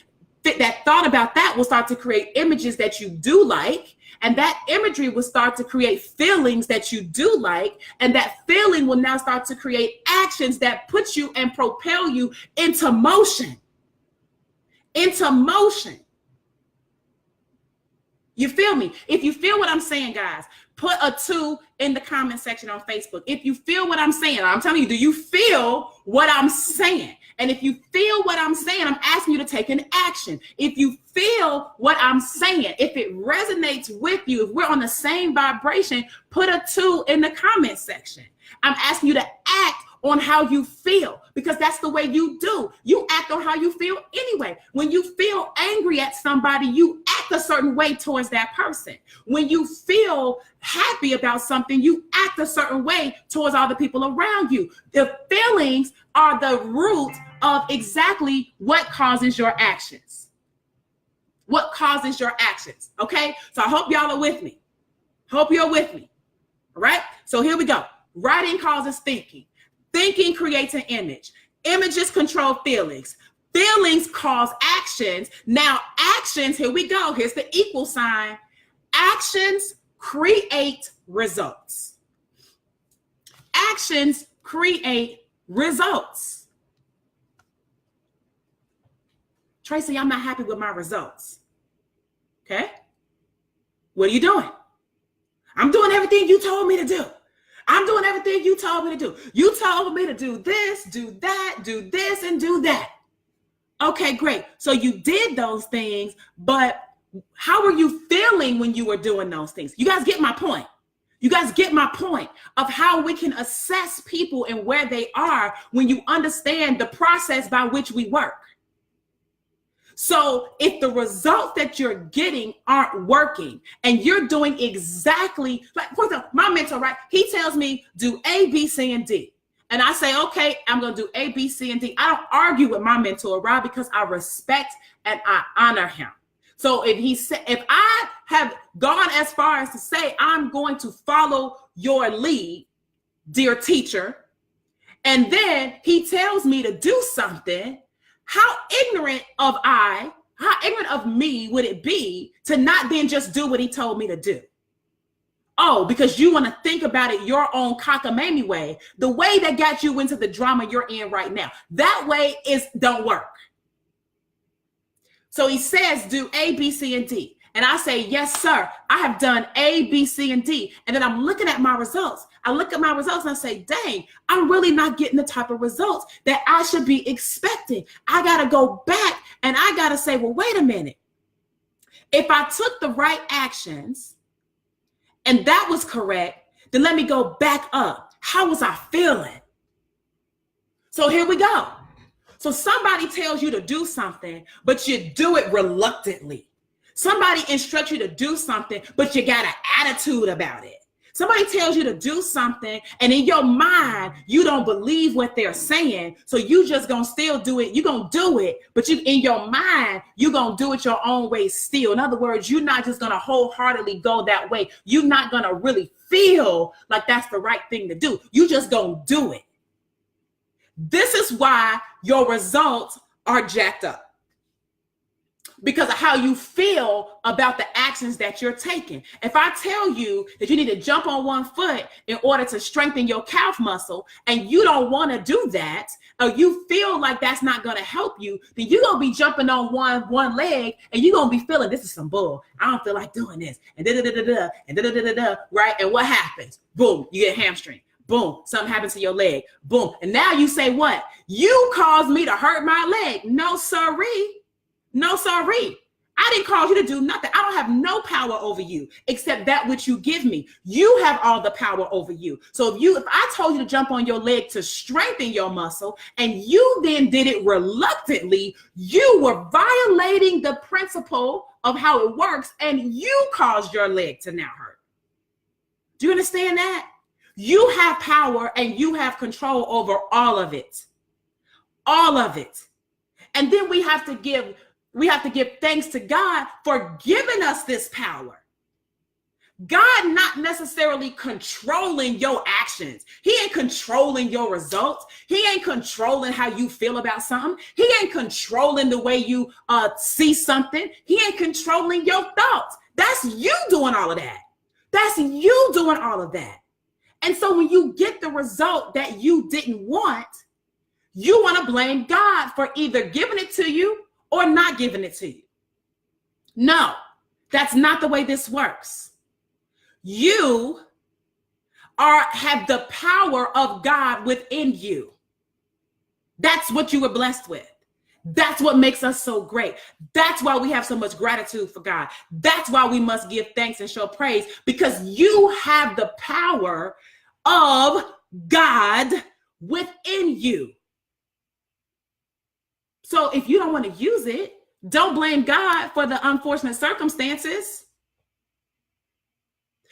B: that thought about that will start to create images that you do like. And that imagery will start to create feelings that you do like. And that feeling will now start to create actions that put you and propel you into motion. Into motion. You feel me? If you feel what I'm saying, guys, put a 2 in the comment section on Facebook. If you feel what I'm saying, I'm telling you, do you feel what I'm saying? And if you feel what I'm saying, I'm asking you to take an action. If you feel what I'm saying, if it resonates with you, if we're on the same vibration, put a 2 in the comment section. I'm asking you to act on how you feel, because that's the way you do. You act on how you feel anyway. When you feel angry at somebody, you act a certain way towards that person. When you feel happy about something, you act a certain way towards all the people around you. The feelings are the root of exactly what causes your actions. What causes your actions, okay? So I hope y'all are with me. Hope you're with me, all right? So here we go. Writing causes thinking. Thinking creates an image. Images control feelings. Feelings cause actions. Now actions, here we go. Here's the equal sign. Actions create results. Actions create results. Tracy, I'm not happy with my results. Okay? What are you doing? I'm doing everything you told me to do. I'm doing everything you told me to do. You told me to do this, do that, do this, and do that. Okay, great. So you did those things, but how were you feeling when you were doing those things? You guys get my point. You guys get my point of how we can assess people and where they are when you understand the process by which we work. So if the results that you're getting aren't working and you're doing exactly like, for example, my mentor, right? He tells me do A, B, C, and D. And I say, okay, I'm going to do A, B, C, and D. I don't argue with my mentor, right? Because I respect and I honor him. So if I have gone as far as to say, I'm going to follow your lead, dear teacher, and then he tells me to do something, how ignorant of me would it be to not then just do what he told me to do? Oh, because you want to think about it your own cockamamie way, the way that got you into the drama you're in right now. That way don't work. So he says, do A, B, C, and D. And I say, yes, sir. I have done A, B, C, and D. And then I'm looking at my results. I look at my results and I say, dang, I'm really not getting the type of results that I should be expecting. I got to go back and I got to say, well, wait a minute. If I took the right actions and that was correct, then let me go back up. How was I feeling? So here we go. So somebody tells you to do something, but you do it reluctantly. Somebody instructs you to do something, but you got an attitude about it. Somebody tells you to do something, and in your mind, you don't believe what they're saying. So you just gonna still do it. You're gonna do it, but in your mind, you're gonna do it your own way still. In other words, you're not just gonna wholeheartedly go that way. You're not gonna really feel like that's the right thing to do. You just gonna do it. This is why your results are jacked up. Because of how you feel about the actions that you're taking. If I tell you that you need to jump on one foot in order to strengthen your calf muscle, and you don't want to do that, or you feel like that's not going to help you, then you're going to be jumping on one leg, and you're going to be feeling, this is some bull. I don't feel like doing this. And da-da-da-da-da, and da-da-da-da-da, right? And what happens? Boom, you get hamstring. Boom, something happens to your leg. Boom. And now you say what? You caused me to hurt my leg. No, sirree. No, sorry. I didn't cause you to do nothing. I don't have no power over you except that which you give me. You have all the power over you. So if I told you to jump on your leg to strengthen your muscle and you then did it reluctantly, you were violating the principle of how it works and you caused your leg to now hurt. Do you understand that? You have power and you have control over all of it. All of it. And then we have to give thanks to God for giving us this power. God not necessarily controlling your actions. He ain't controlling your results. He ain't controlling how you feel about something. He ain't controlling the way you see something. He ain't controlling your thoughts. That's you doing all of that. That's you doing all of that. And so when you get the result that you didn't want, you want to blame God for either giving it to you or not giving it to you. No, that's not the way this works. You have the power of God within you. That's what you were blessed with. That's what makes us so great. That's why we have so much gratitude for God. That's why we must give thanks and show praise, because you have the power of God within you. So if you don't want to use it, don't blame God for the unfortunate circumstances.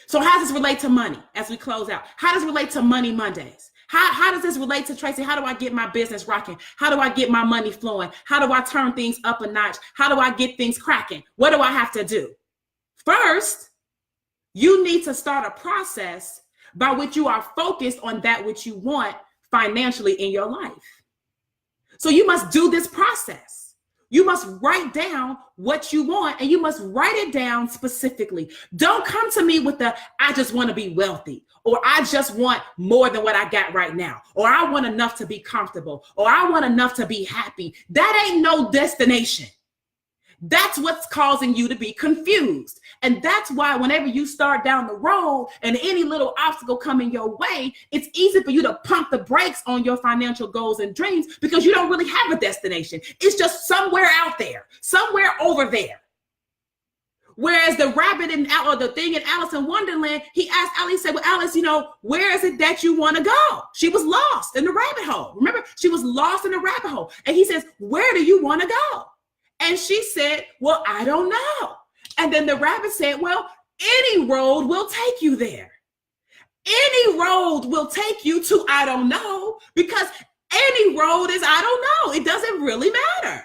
B: So how does this relate to money as we close out? How does it relate to Money Mondays? How does this relate to Tracy? How do I get my business rocking? How do I get my money flowing? How do I turn things up a notch? How do I get things cracking? What do I have to do? First, you need to start a process by which you are focused on that which you want financially in your life. So you must do this process. You must write down what you want and you must write it down specifically. Don't come to me with I just want to be wealthy, or I just want more than what I got right now, or I want enough to be comfortable, or I want enough to be happy. That ain't no destination. That's what's causing you to be confused. And that's why whenever you start down the road and any little obstacle coming your way, it's easy for you to pump the brakes on your financial goals and dreams because you don't really have a destination. It's just somewhere out there, somewhere over there. Whereas the rabbit or the thing in Alice in Wonderland, he asked Alice, he said, well, Alice, where is it that you want to go? She was lost in the rabbit hole. Remember, she was lost in the rabbit hole. And he says, where do you want to go? And she said, well, I don't know. And then the rabbit said, well, any road will take you there. Any road will take you to I don't know, because any road is I don't know. It doesn't really matter.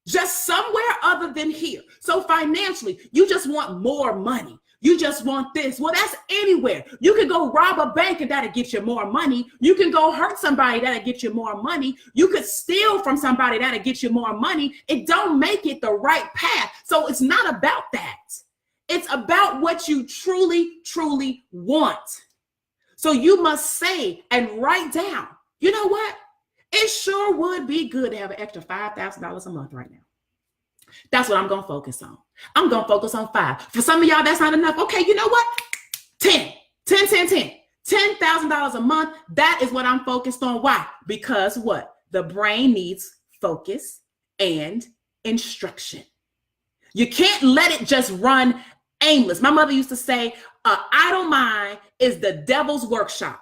B: Just somewhere other than here. So financially, you just want more money. You just want this. Well, that's anywhere. You can go rob a bank and that'll get you more money. You can go hurt somebody, that'll get you more money. You could steal from somebody, that'll get you more money. It don't make it the right path. So it's not about that. It's about what you truly, truly want. So you must say and write down, you know what? It sure would be good to have an extra $5,000 a month right now. That's what I'm going to focus on. I'm going to focus on 5. For some of y'all, that's not enough. Okay, you know what? 10. $10,000 a month. That is what I'm focused on. Why? Because what? The brain needs focus and instruction. You can't let it just run aimless. My mother used to say, an idle mind is the devil's workshop.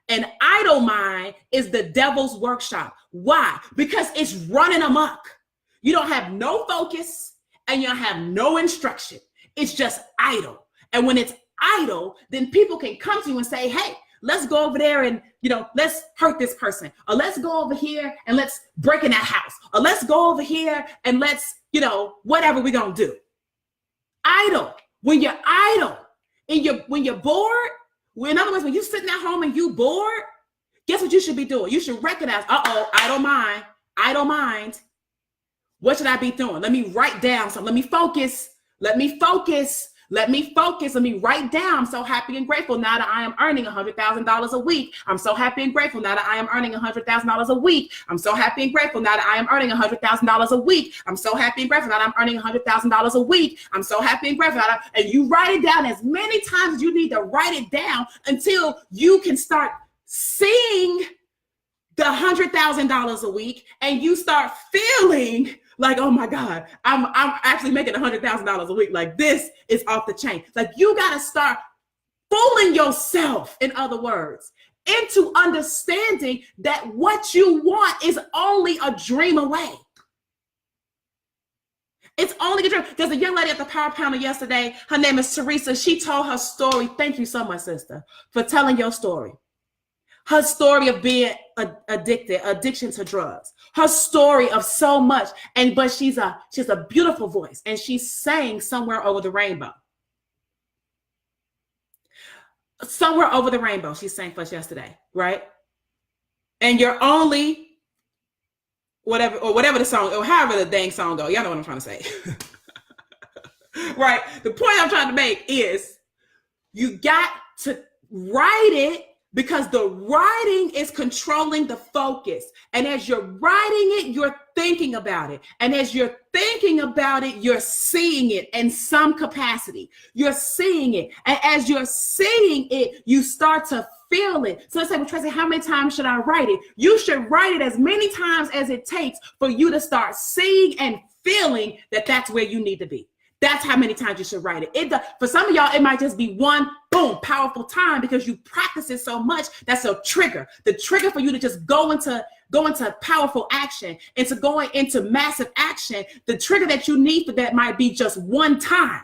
B: An idle mind is the devil's workshop. Why? Because it's running amok. You don't have no focus and you don't have no instruction. It's just idle. And when it's idle, then people can come to you and say, hey, let's go over there and, let's hurt this person. Or let's go over here and let's break in that house. Or let's go over here and let's, whatever we're going to do. Idle. When you're idle and when you're bored, in other words, when you're sitting at home and you bored, guess what you should be doing? You should recognize, idle mind. What should I be doing? Let me write down something. Let me focus. Let me write down. I'm so happy and grateful now that I am earning $100,000 a week. I'm so happy and grateful now that I am earning $100,000 a week. I'm so happy and grateful now that I am earning $100,000 a week. I'm so happy and grateful that I'm earning $100,000 a week. I'm so happy and grateful and you write it down as many times as you need to write it down until you can start seeing the $100,000 a week and you start feeling like, oh my God, I'm actually making $100,000 a week. Like, this is off the chain. Like, you got to start fooling yourself, in other words, into understanding that what you want is only a dream away. It's only a dream. There's a young lady at the Power Panel yesterday. Her name is Teresa. She told her story. Thank you so much, sister, for telling your story. Her story of being addiction to drugs. Her story of so much. But she's a beautiful voice, and she sang Somewhere Over the Rainbow. Somewhere Over the Rainbow, she sang for us yesterday, right? And you're only whatever the song, or however the dang song go. Y'all know what I'm trying to say. Right? The point I'm trying to make is you got to write it, because the writing is controlling the focus. And as you're writing it, you're thinking about it. And as you're thinking about it, you're seeing it in some capacity. You're seeing it. And as you're seeing it, you start to feel it. So let's say, well, Tracy, how many times should I write it? You should write it as many times as it takes for you to start seeing and feeling that that's where you need to be. That's how many times you should write it. For some of y'all, it might just be one, boom, powerful time because you practice it so much. That's a trigger. The trigger for you to just go into powerful action, into going into massive action. The trigger that you need for that might be just one time.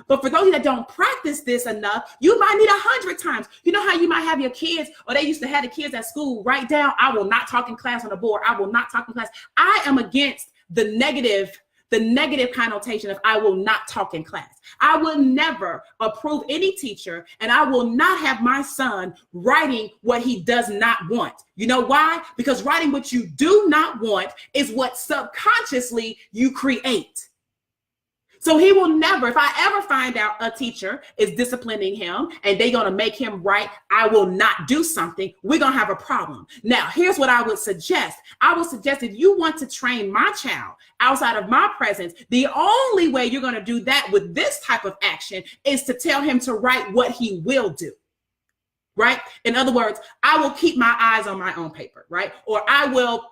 B: But for those of you that don't practice this enough, you might need 100 times. You know how you might have your kids, or they used to have the kids at school write down, I will not talk in class on the board. I will not talk in class. I am against the negative connotation of I will not talk in class. I will never approve any teacher, and I will not have my son writing what he does not want. You know why? Because writing what you do not want is what subconsciously you create. So he will never, if I ever find out a teacher is disciplining him and they're going to make him write, I will not do something, we're going to have a problem. Now, here's what I would suggest. I would suggest if you want to train my child outside of my presence, the only way you're going to do that with this type of action is to tell him to write what he will do. Right? In other words, I will keep my eyes on my own paper, right? Or I will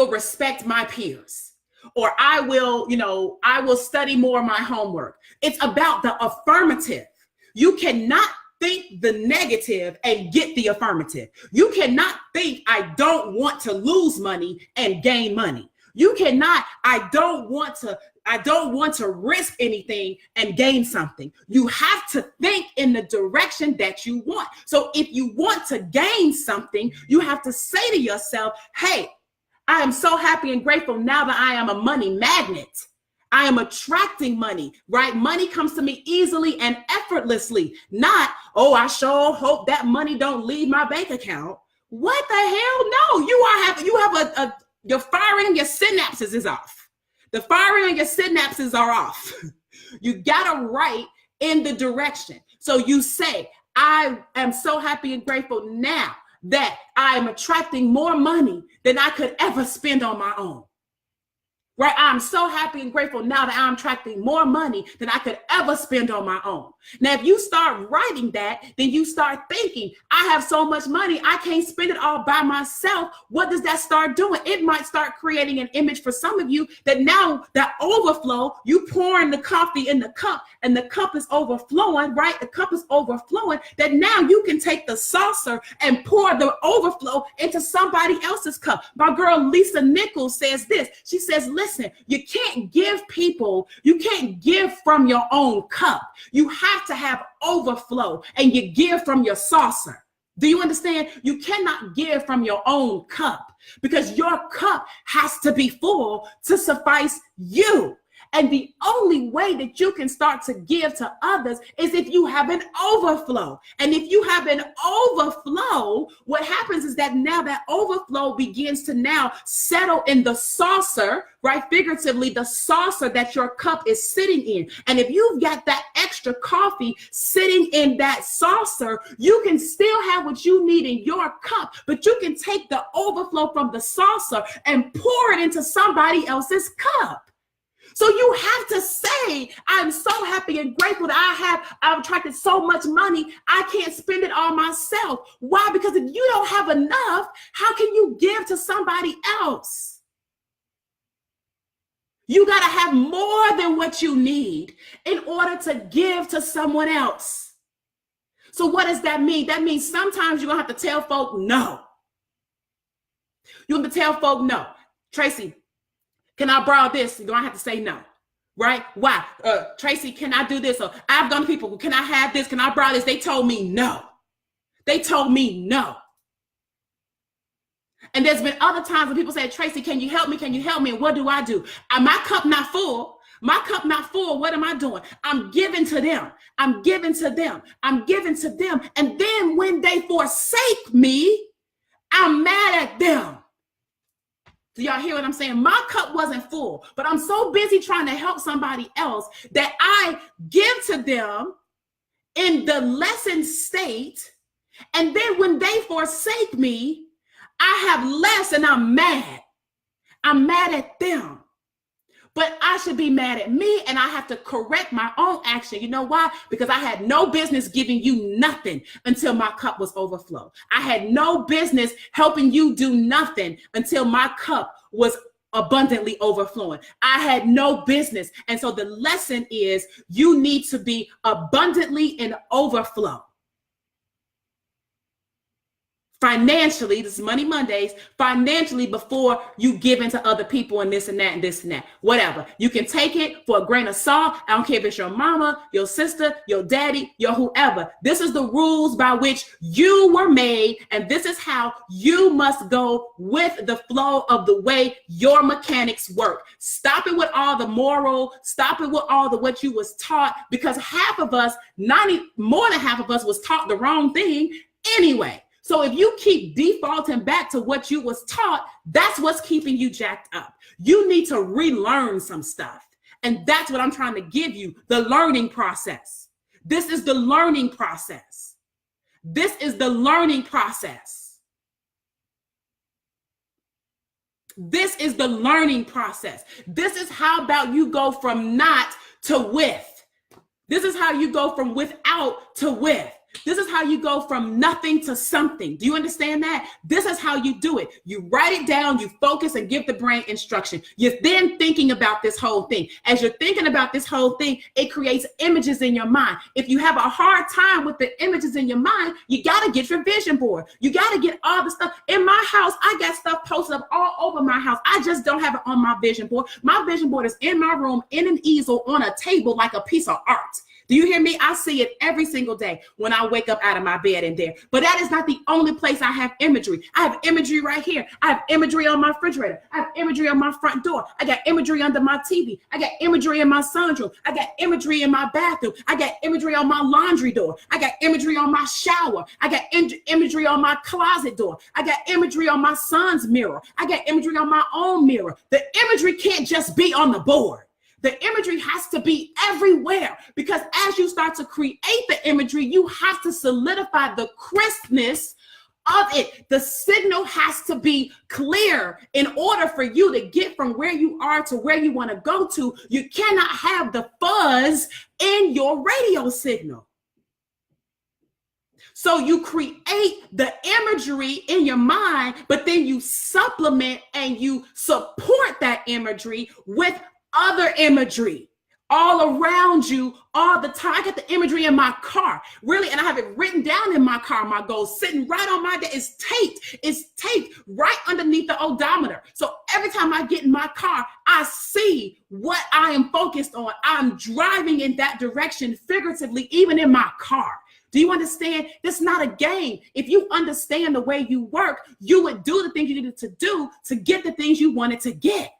B: respect my peers. Or I will study more of my homework. It's about the affirmative. You cannot think the negative and get the affirmative. You cannot think I don't want to lose money and gain money. You cannot, I don't want to risk anything and gain something. You have to think in the direction that you want. So if you want to gain something, you have to say to yourself, hey, I am so happy and grateful now that I am a money magnet. I am attracting money, right? Money comes to me easily and effortlessly. Not, oh, I sure hope that money don't leave my bank account. What the hell? No, you're firing, your synapses is off. The firing of your synapses are off. You gotta write in the direction. So you say, I am so happy and grateful now that I am attracting more money than I could ever spend on my own. Right? I'm so happy and grateful now that I'm attracting more money than I could ever spend on my own. Now, if you start writing that, then you start thinking, I have so much money, I can't spend it all by myself. What does that start doing? It might start creating an image for some of you that now that overflow, you pouring the coffee in the cup and the cup is overflowing, right? The cup is overflowing, that now you can take the saucer and pour the overflow into somebody else's cup. My girl, Lisa Nichols, says this. She says, listen, you can't give from your own cup. You have to have overflow, and you give from your saucer. Do you understand? You cannot give from your own cup because your cup has to be full to suffice you. And the only way that you can start to give to others is if you have an overflow. And if you have an overflow, what happens is that now that overflow begins to now settle in the saucer, right? Figuratively, the saucer that your cup is sitting in. And if you've got that extra coffee sitting in that saucer, you can still have what you need in your cup, but you can take the overflow from the saucer and pour it into somebody else's cup. So you have to say, I'm so happy and grateful that I've attracted so much money, I can't spend it all myself. Why? Because if you don't have enough, how can you give to somebody else? You got to have more than what you need in order to give to someone else. So what does that mean? That means sometimes you're going to have to tell folk no. You have to tell folk no. Tracy, can I borrow this? You're going to have to say no, right? Why? Tracy, can I do this? Or I've gone to people, can I have this? Can I borrow this? They told me no. They told me no. And there's been other times when people say, Tracy, can you help me? Can you help me? And what do? My cup not full. My cup not full. What am I doing? I'm giving to them. I'm giving to them. I'm giving to them. And then when they forsake me, I'm mad at them. Do y'all hear what I'm saying? My cup wasn't full, but I'm so busy trying to help somebody else that I give to them in the lessened state. And then when they forsake me, I have less and I'm mad. I'm mad at them. But I should be mad at me, and I have to correct my own action. You know why? Because I had no business giving you nothing until my cup was overflow. I had no business helping you do nothing until my cup was abundantly overflowing. I had no business. And so the lesson is you need to be abundantly in overflow. Financially, this is Money Mondays, financially before you give into other people and this and that and this and that, whatever. You can take it for a grain of salt. I don't care if it's your mama, your sister, your daddy, your whoever. This is the rules by which you were made, and this is how you must go with the flow of the way your mechanics work. Stop it with all the moral, stop it with all the what you was taught, because half of us, more than half of us was taught the wrong thing anyway. So if you keep defaulting back to what you was taught, that's what's keeping you jacked up. You need to relearn some stuff. And that's what I'm trying to give you, the learning process. This is the learning process. This is the learning process. This is the learning process. This is how about you go from not to with. This is how you go from without to with. This is how you go from nothing to something. Do you understand that? This is how you do it. You write it down, you focus, and give the brain instruction. You're then thinking about this whole thing. As you're thinking about this whole thing, it creates images in your mind. If you have a hard time with the images in your mind, you got to get your vision board. You got to get all the stuff. In my house, I got stuff posted up all over my house. I just don't have it on my vision board. My vision board is in my room, in an easel, on a table, like a piece of art. Do you hear me? I see it every single day when I wake up out of my bed in there. But that is not the only place I have imagery. I have imagery right here. I have imagery on my refrigerator. I have imagery on my front door. I got imagery under my TV. I got imagery in my son's room. I got imagery in my bathroom. I got imagery on my laundry door. I got imagery on my shower. I got imagery on my closet door. I got imagery on my son's mirror. I got imagery on my own mirror. The imagery can't just be on the board. The imagery has to be everywhere, because as you start to create the imagery, you have to solidify the crispness of it. The signal has to be clear in order for you to get from where you are to where you want to go to. You cannot have the fuzz in your radio signal. So you create the imagery in your mind, but then you supplement and you support that imagery with other imagery all around you all the time. I get the imagery in my car, really, and I have it written down in my car. My goals sitting right on my desk. It's taped right underneath the odometer. So every time I get in my car, I see what I am focused on. I'm driving in that direction figuratively, even in my car. Do you understand? This is not a game. If you understand the way you work, you would do the things you needed to do to get the things you wanted to get.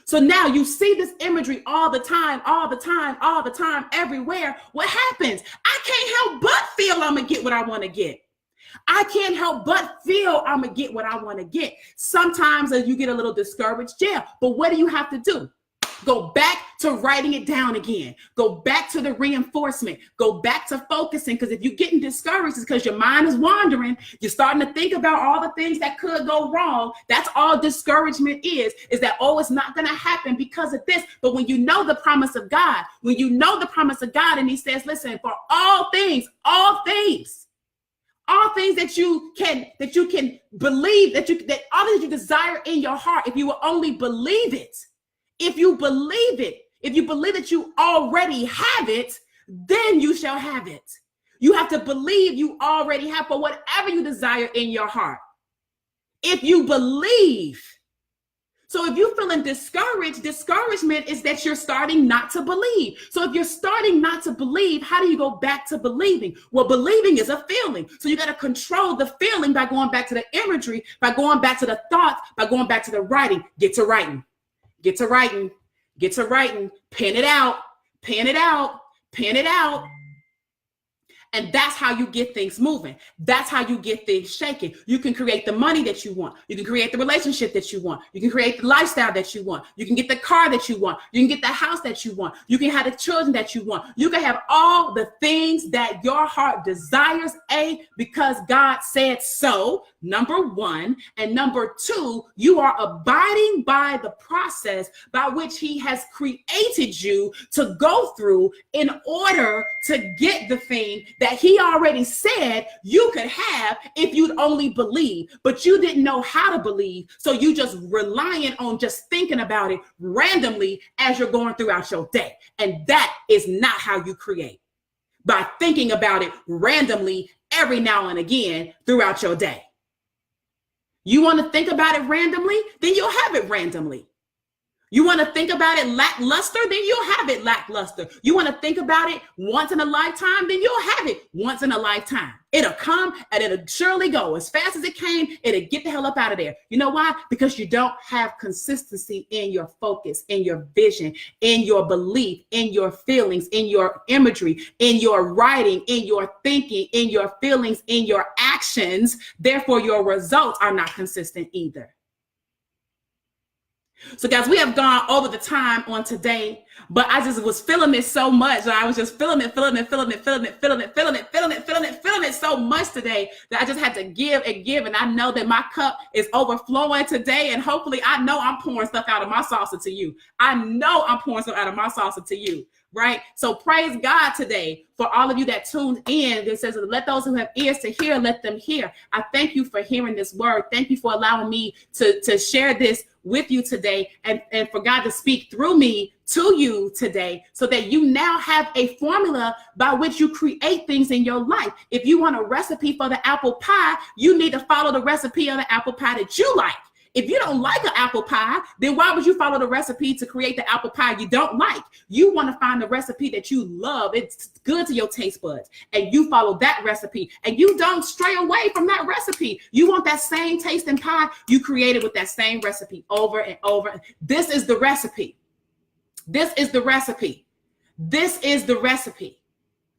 B: So now you see this imagery all the time, everywhere. What happens? I can't help but feel I'm going to get what I want to get. I can't help but feel I'm going to get what I want to get. Sometimes you get a little discouraged, yeah. But what do you have to do? Go back to writing it down again. Go back to the reinforcement. Go back to focusing, because if you're getting discouraged, it's because your mind is wandering. You're starting to think about all the things that could go wrong. That's all discouragement is that, oh, it's not going to happen because of this. But when you know the promise of God, and he says, listen, for all things that you can believe, that all that you desire in your heart, if you will only believe it, if you believe that you already have it, then you shall have it. You have to believe you already have for whatever you desire in your heart. If you believe. So if you're feeling discouraged, discouragement is that you're starting not to believe. So if you're starting not to believe, how do you go back to believing? Well, believing is a feeling. So you got to control the feeling by going back to the imagery, by going back to the thoughts, by going back to the writing. Get to writing. Pen it out. And that's how you get things moving. That's how you get things shaking. You can create the money that you want. You can create the relationship that you want. You can create the lifestyle that you want. You can get the car that you want. You can get the house that you want. You can have the children that you want. You can have all the things that your heart desires, because God said so, number one. And number two, you are abiding by the process by which he has created you to go through in order to get the thing that he already said you could have if you'd only believe, but you didn't know how to believe. So you just relying on just thinking about it randomly as you're going throughout your day. And that is not how you create, by thinking about it randomly every now and again throughout your day. You want to think about it randomly, then you'll have it randomly. You want to think about it lackluster, then you'll have it lackluster. You want to think about it once in a lifetime, then you'll have it once in a lifetime. It'll come and it'll surely go. As fast as it came, it'll get the hell up out of there. You know why? Because you don't have consistency in your focus, in your vision, in your belief, in your feelings, in your imagery, in your writing, in your thinking, in your feelings, in your actions. Therefore, your results are not consistent either. So guys, we have gone over the time on today, but I just was feeling it so much. I was just feeling it so much today that I just had to give and give. And I know that my cup is overflowing today. And hopefully I know I'm pouring stuff out of my salsa to you. I know I'm pouring stuff out of my salsa to you. Right? So praise God today for all of you that tuned in. It says, let those who have ears to hear, let them hear. I thank you for hearing this word. Thank you for allowing me to share this with you today, and for God to speak through me to you today, so that you now have a formula by which you create things in your life. If you want a recipe for the apple pie, you need to follow the recipe of the apple pie that you like. If you don't like an apple pie, then why would you follow the recipe to create the apple pie you don't like? You want to find the recipe that you love. It's good to your taste buds, and you follow that recipe, and you don't stray away from that recipe. You want that same taste in pie, you create it with that same recipe over and over. This is the recipe. This is the recipe. This is the recipe.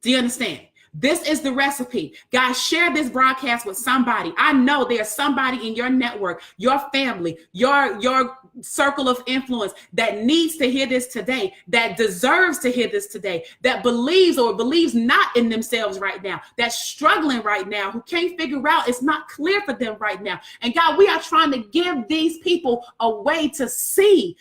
B: Do you understand? This is the recipe. Guys, share this broadcast with somebody. I know there's somebody in your network, your family, your circle of influence that needs to hear this today, that deserves to hear this today, that believes or believes not in themselves right now, that's struggling right now, who can't figure out, it's not clear for them right now. And God, we are trying to give these people a way to see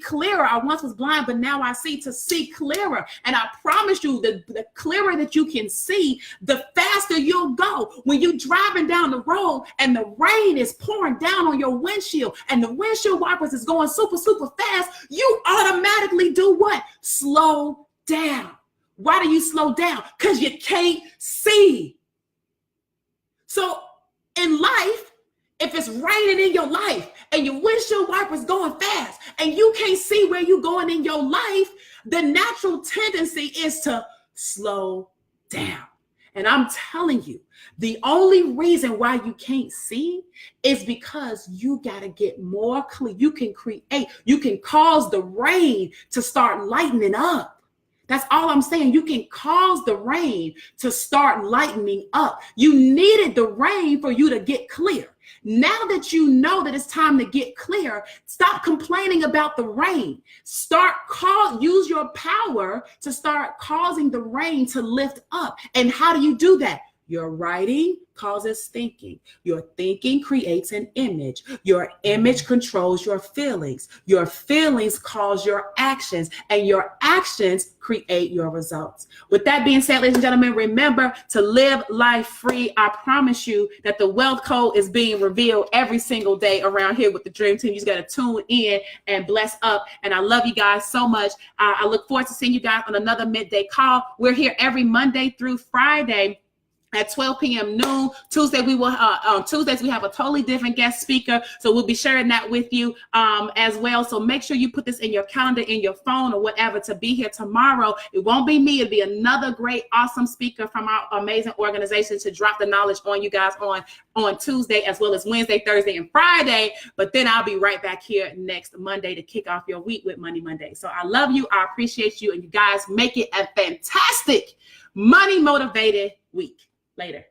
B: clearer. I once was blind, but now I see, to see clearer. And I promise you, the clearer that you can see, the faster you'll go. When you're driving down the road and the rain is pouring down on your windshield and the windshield wipers is going super, super fast, you automatically do what? Slow down. Why do you slow down? Because you can't see. So in life, if it's raining in your life and your windshield wipers going fast and you can't see where you're going in your life, the natural tendency is to slow down. And I'm telling you, the only reason why you can't see is because you got to get more clear. You can create, you can cause the rain to start lightening up. That's all I'm saying. You can cause the rain to start lightening up. You needed the rain for you to get clear. Now that you know that it's time to get clear, stop complaining about the rain. Use your power to start causing the rain to lift up. And how do you do that? Your writing causes thinking. Your thinking creates an image. Your image controls your feelings. Your feelings cause your actions, and your actions create your results. With that being said, ladies and gentlemen, remember to live life free. I promise you that the wealth code is being revealed every single day around here with the Dream Team. You just got to tune in and bless up. And I love you guys so much. I look forward to seeing you guys on another midday call. We're here every Monday through Friday at 12 p.m. noon. Tuesdays we have a totally different guest speaker, so we'll be sharing that with you as well. So make sure you put this in your calendar, in your phone, or whatever, to be here tomorrow. It won't be me. It'll be another great, awesome speaker from our amazing organization to drop the knowledge on you guys on Tuesday, as well as Wednesday, Thursday, and Friday. But then I'll be right back here next Monday to kick off your week with Money Monday. So I love you. I appreciate you. And you guys make it a fantastic money motivated week. Later.